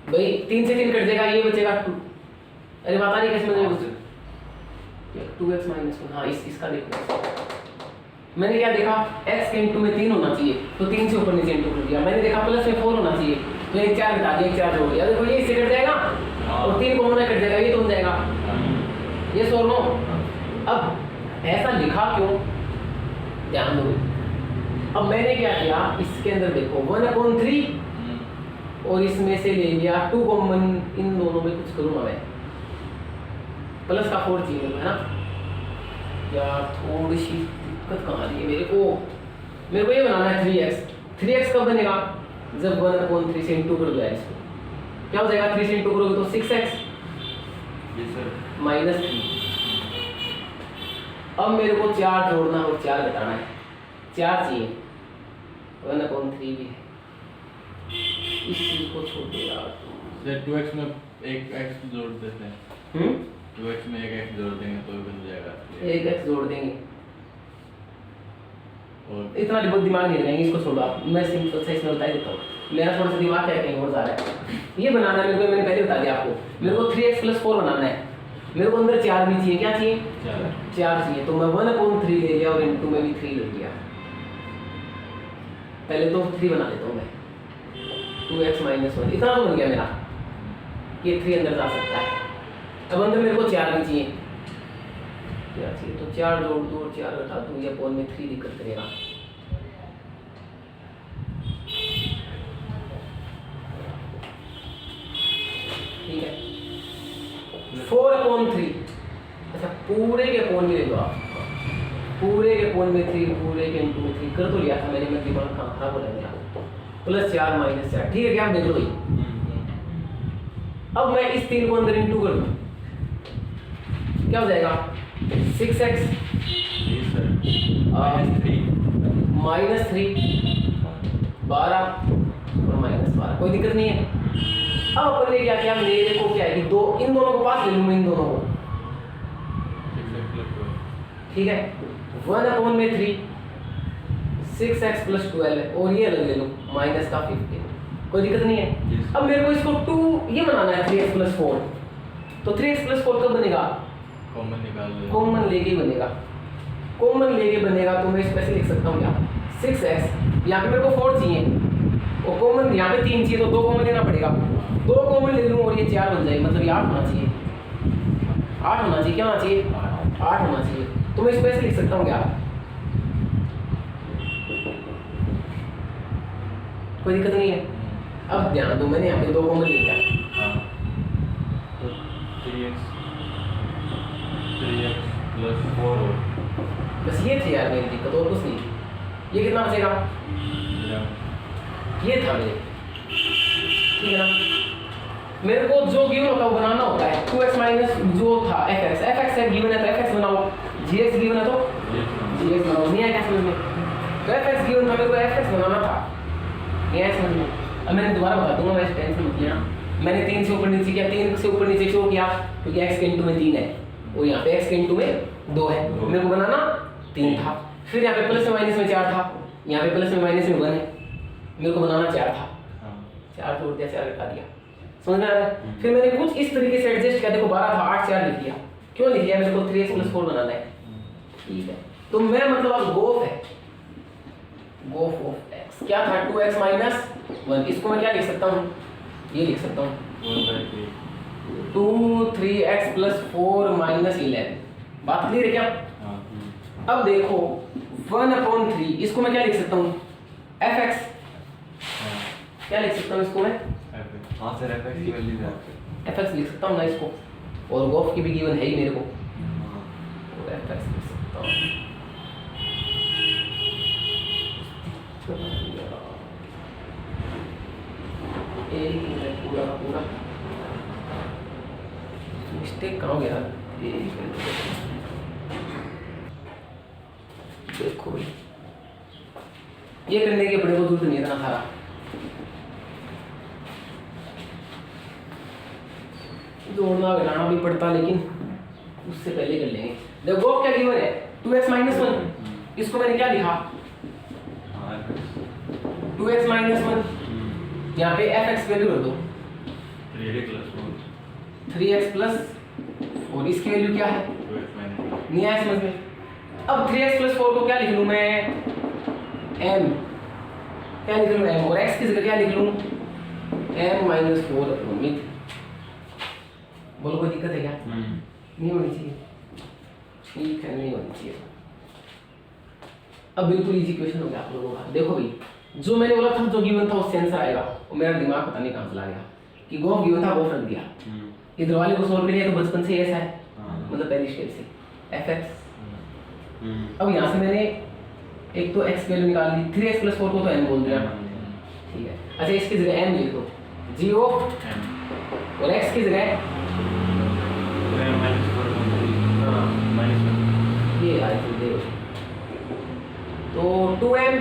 भाई, 3 से 3 कट जाएगा, ये बचेगा 2। अरे बता नहीं कैसे मैंने 2x माइनस 1। हाँ इसका देखो, मैंने क्या देखा x के इंटू में 3 होना चाहिए, तो 3 से ऊपर नीचे इंटू कर दिया। मैंने देखा प्लस में 4 होना चाहिए, तो एक 4 घटा दिया, एक 4 जोड़ दिया। देखो ये इससे कट जाएगा और 3 कॉमन कट जाएगा, ये तो बन जाएगा। ये सो नो। अब ऐसा लिखा क्यों, ध्यान दो। अब मैंने क्या किया, इसके अंदर देखो 1/3 और इसमें से ले लिया 2 कॉमन, इन दोनों में कुछ करूँगा मैं, प्लस का 4 चाहिए है ना यार, थोड़ी सी दिक्कत कहाँ आ रही है मेरे को ये बनाना है 3x कब बनेगा, जब 1/3 से इंटू कर दिया इसको, क्या हो जाएगा 3 से इंटू करोगे तो 6x माइनस 3। अब मेरे को 4 जोड़ना और 4 घटाना है, 4 चाहिए, 1/3 भी है, इस चीज को छोड़ दे यार। सर 2x में एक x जोड़ देते हैं, 2x में एक x जोड़ देंगे तो बन जाएगा, एक x जोड़ देंगे, और इतना दिमाग नहीं लगाएंगे, इसको छोड़ो आप, मैं सिंपल से इसमें बता देता हूँ। मेरा थोड़ा सा दिमाग है कहीं और जा रहा है। ये बनाना है मेरे को, मैंने पहले बता दिया आपको, मेरे को 3x + 4 बनाना है, मेरे को अंदर 4 भी चाहिए, क्या चाहिए 4 चाहिए, तो मैं 1/3 ले लिया और इनटू में भी 3 ले लिया। पहले तो 3 बना लेता हूँ मैं, 2x माइनस 1 इतना तो बन गया मेरा, ये 3 अंदर जा सकता है। अब अंदर मेरे को 4 भी चाहिए, क्या चाहिए, तो 4 जोड़ दो और 4 घटा दूँ, या कौन में 3 दिक्कत करेगा। ठीक है 4/3, अच्छा पूरे के कोण में ले लो आप, पूरे के कोण में 3, पूरे के इंटू में 3 कर तो लिया था मैंने, मैं दिमाग खराब हो गया +4 - 4। ठीक है क्या, आप देख लो भाई। अब मैं इस 3 को अंदर इंटू कर दूं, क्या हो जाएगा 6x -3 12 और -12, कोई दिक्कत नहीं है। अब अपन ने क्या किया, मेरे को क्या है कि इन दोनों को पास ले लूँ, इन दोनों को, ठीक है 1/3 6x + 12 है, और ये अलग ले लूँ माइनस का 15, कोई दिक्कत नहीं है। अब मेरे को इसको 2 ये बनाना है 3x + 4, तो 3x + 4 कब बनेगा, कॉमन निकाल लो, कॉमन लेके ही बनेगा, कॉमन लेके बनेगा, तो मैं इसको ऐसे लिख सकता हूँ क्या 6x, यहाँ पे मेरे को 4 चाहिए और कॉमन यहाँ पे 3 चाहिए, तो 2 कॉमन लेना पड़ेगा, 2 कॉमन ले लूँ और ये 4 बन जाएगी, मतलब ये 8 होना चाहिए, 8 होना चाहिए, क्या होना चाहिए 8 होना चाहिए, तो मैं इसको ऐसे लिख सकता हूँ क्या, कोई दिक्कत नहीं है। अब ध्यान दो, मैंने यहाँ पे 2 कॉमन ले लिया, तो 3x + 4 बस ये थी यार मेरी दिक्कत, और कुछ नहीं। ये कितना बचेगा, ये था मेरे, ठीक है ना। मेरे को जो गिवन होता है वो बनाना होता है, 2x माइनस जो था fx है, गिवन है तो fx बनाओ, gx गिवन है तो gx बनाओ, नहीं है क्या समझ में, तो fx गिवन था, मेरे को fx बनाना था, नहीं है समझ में। अब मैंने दोबारा बता दूंगा, मैं टेंशन मत लेना, मैंने 3 से ऊपर नीचे किया, 3 से ऊपर नीचे क्यों किया, क्योंकि x के इंटू में 3 है और यहाँ पे x के इंटू में 2 है, मेरे को बनाना 3 था, फिर यहाँ पे प्लस में माइनस में 4 था, यहाँ पे प्लस में माइनस में 1 है, मेरे को बनाना 4 था, 4 जोड़ दिया, 4 घटा दिया, समझ में आ रहा है। फिर मैंने कुछ इस तरीके से एडजस्ट किया, देखो 12 था 8 4 लिख दिया, क्यों लिख दिया, मेरे को 3x + 4 बनाना है, ठीक है। तो मैं मतलब अब गोफ है, गोफ ऑफ x क्या था 2x - 1, इसको मैं क्या लिख सकता हूँ, ये लिख सकता हूँ 2 3x + 4 - 11, बात क्लियर है क्या। अब देखो 1/3, इसको मैं क्या लिख सकता हूँ fx, क्या लिख सकता हूँ इसको मैं, हाँ सर fx की वैल्यू है, fx लिख सकता हूँ ना इसको, और गोफ की भी गिवन है ही मेरे को, और fx लिख सकता हूँ, पूरा मिस्टेक कहाँ हो गया, देखो भाई ये करने की अपने को जरूरत नहीं है इतना सारा, जोड़ना घटाना भी पड़ता, लेकिन उससे पहले कर लेंगे। देखो क्या गिवन है 2x माइनस 1, इसको मैंने क्या लिखा 2x माइनस 1, यहाँ पे fx वैल्यू रख दो 3x प्लस 4, इसकी वैल्यू क्या है, नहीं आया समझ में। अब 3x प्लस 4 को क्या लिख लूँ मैं, m, क्या लिख लूँ m, और x की जगह क्या लिख लूँ m माइनस 4 अपॉन में। बोलो कोई दिक्कत है क्या, नहीं होनी चाहिए, ठीक है नहीं होनी चाहिए। अब बिल्कुल इजी क्वेश्चन हो गया आप लोगों का। देखो भाई, जो मैंने बोला था जो गिवन था उससे आंसर आएगा, और मेरा दिमाग पता नहीं कहाँ चला गया कि गोफ गिवन था गोफ रख दिया। इधर वाले को सॉल्व करिए तो बचपन से ऐसा है, मतलब पहली स्टेप से fx। अब यहाँ से मैंने एक तो x वैल्यू निकाल ली, 3x प्लस 4 को तो m बोल दिया, ठीक है। अच्छा इसकी जगह m लिख दो, g ऑफ m, और x की जगह ये आई थी देखो, तो 2m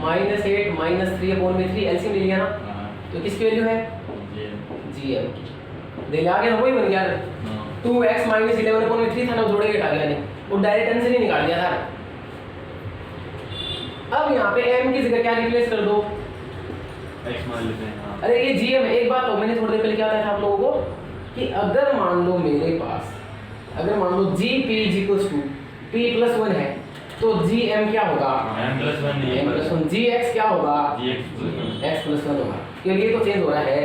माइनस 8 माइनस 3 अपॉन में 3 एलसीएम ले लिया ना, तो किसकी वैल्यू है gm, दे आ गया, वही बन गया 2x माइनस 11 अपॉन में 3 था ना, जोड़े के हटा गया नहीं, वो डायरेक्ट आंसर ही निकाल दिया था। अब यहाँ पे m की जगह क्या रिप्लेस कर दो, x मान लेते हैं। अरे ये gm है। एक बात तो मैंने थोड़ी देर पहले क्या बताया था आप लोगों को कि अगर मान लो मेरे पास, अगर मान लो gp p प्लस 1 है तो gm क्या होगा m प्लस 1, gx क्या होगा x प्लस 1 होगा, क्योंकि ये तो चेंज हो रहा है।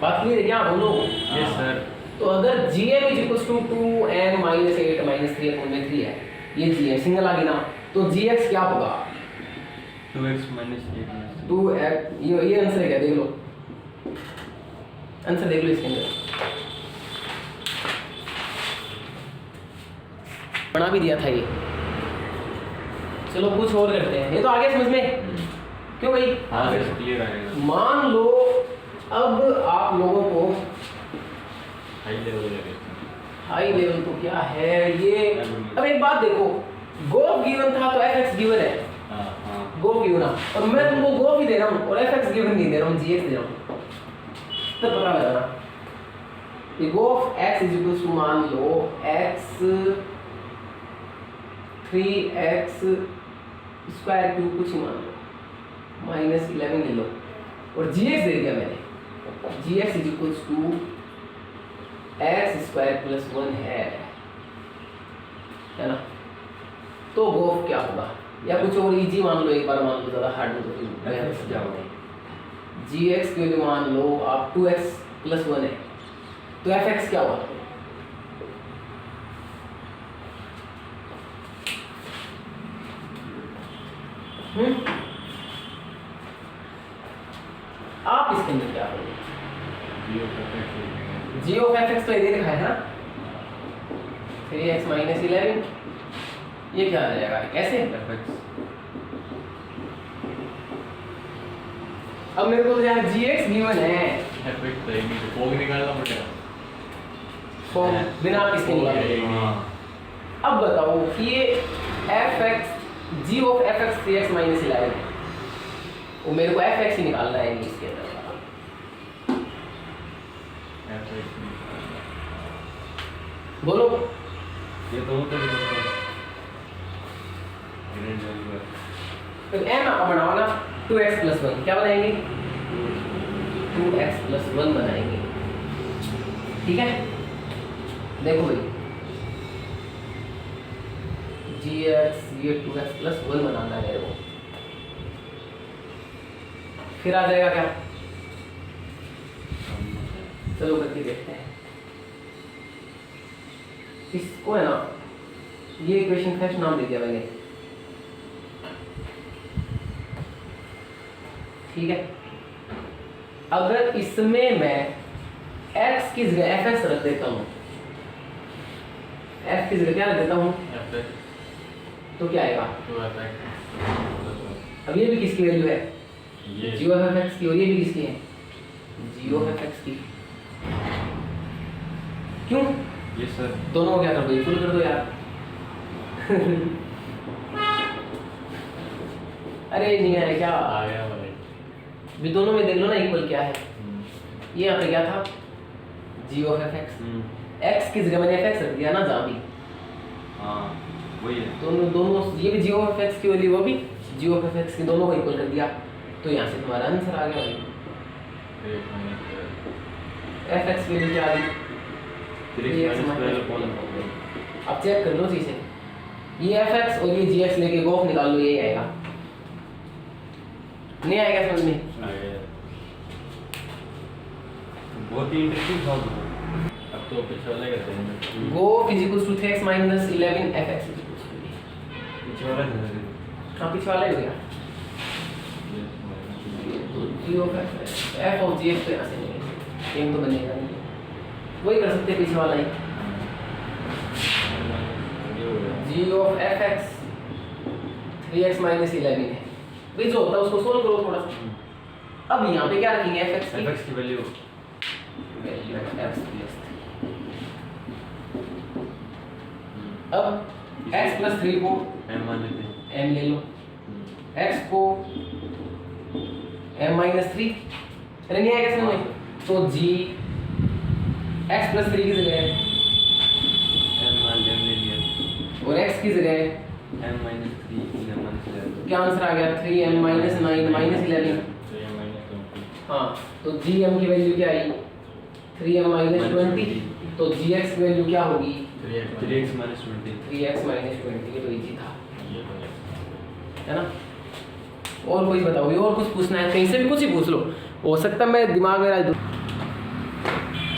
बात क्लियर है क्या बोलो, यस सर। तो अगर gm 2m minus 8 minus 3 upon में 3 है, ये gm सिंगल आ गया ना, तो gx क्या होगा 2x माइनस 8 2x। ये आंसर है क्या, देख लो आंसर देख लो इसके अंदर बना भी दिया था ये। चलो कुछ और करते हैं, ये तो आगे समझ में, क्यों भाई आगे क्लियर आएगा। मान लो अब आप लोगों को हाई लेवल हाई लेवल तो क्या है ये, अब एक बात देखो, गोफ गिवन था तो fx गिवन है, गोफ गिवन, और मैं तुमको गोफ ही दे रहा हूँ और fx गिवन नहीं दे रहा हूँ, gx दे रहा हूँ, तब पता लगाना। ये गोफ x इज इक्वल टू मान लो x 3x स्क्वायर क्यूब कुछ ही मान लो माइनस 11 ले लो, और gx दे दिया मैंने, gx is equal to x square plus 1 है ना, तो गोफ क्या होगा, या कुछ और इजी मान लो, एक बार मान लो ज़्यादा हार्ड तो फिर क्या होगा, gx के लिए मान लो आप 2x प्लस 1 है, तो fx क्या होगा, आप इसके अंदर क्या करोगे, g ऑफ fx तो ये लिखा है ना 3x माइनस 11, ये क्या आ जाएगा कैसे, अब मेरे को यहाँ gx गिवन है, fx तो नहीं तो फोग निकालना पड़ेगा, तो बिना किसके निकाले। अब बताओ कि ये fx g of fx 3x minus 11 है, वो मेरे को fx ही निकालना है इसके अंदर, बोलो ये तो होता है तो m आप बनाओ ना 2x प्लस 1 क्या बनाएंगे 2x प्लस 1 बनाएंगे, ठीक है। देखो भाई gx ये 2x प्लस 1 बनाना है मेरे को, फिर आ जाएगा क्या, चलो करके देखते हैं। इसको है ना, ये इक्वेशन फर्स्ट नाम दे दिया मैंने, ठीक है। अगर इसमें मैं x की जगह fx रख देता हूँ, f की जगह क्या रख देता हूँ, तो क्या आएगा, अब ये भी किसकी वैल्यू है, g ऑफ fx की, और ये भी किसकी है, g ऑफ fx की, क्यों ये सर दोनों क्या कर दो, इक्वल कर दो यार अरे नहीं है क्या, आ गया भाई, भी दोनों में देख लो ना इक्वल क्या है। ये यहाँ पे क्या था g ऑफ fx, x की जगह मैंने fx रख दिया ना जहाँ भी, हाँ वही है। दोनों दोनों ये भी जी ऑफ एक्स की वैल्यू, वो भी जी ऑफ एक्स की, दोनों को इक्वल कर दिया, तो यहाँ से तुम्हारा आंसर आ गया भाई। एफ एक्स की वैल्यू क्या आ गई? 3x minus 12। अब चेक कर लो चीजें, ये एफ एक्स और ये जी एक्स लेके गोफ निकाल लो, यही आएगा। नहीं आएगा समझ में? बहुत ही इंटरेस्टिंग सॉल्व है। अब तो पीछे वाला करते हैं। Gof is equal to 3x minus 11 F X. पीछे वाला करते हैं। हाँ पीछे वाला ही हो गया। G of F of G X तो यहाँ से नहीं, सेम तो बनेगा नहीं, वही कर सकते हैं पीछे वाला ही। G of F X 3x minus 11 है भाई, जो होता है उसको सोल्व करो थोड़ा सा। अब यहाँ पे क्या रखेंगे एफ एक्स की वैल्यू अब x प्लस 3 को m मान लेते हैं। m ले लो, x को m माइनस 3, अरे नहीं आएगा समझ में? तो g x प्लस 3 की जगह m मान ले लिया और x की जगह m माइनस 3 m माइनस 11। क्या आंसर आ गया? 3m minus 9 minus 11। हाँ तो gm की वैल्यू क्या आई? 3m minus 20। तो gx की वैल्यू क्या होगी? 3x minus 20। 3x minus 20। ये तो इजी था, है ना? और कोई बताओ, और कुछ पूछना है कहीं से भी, कुछ ही पूछ लो, हो सकता है मैं दिमाग में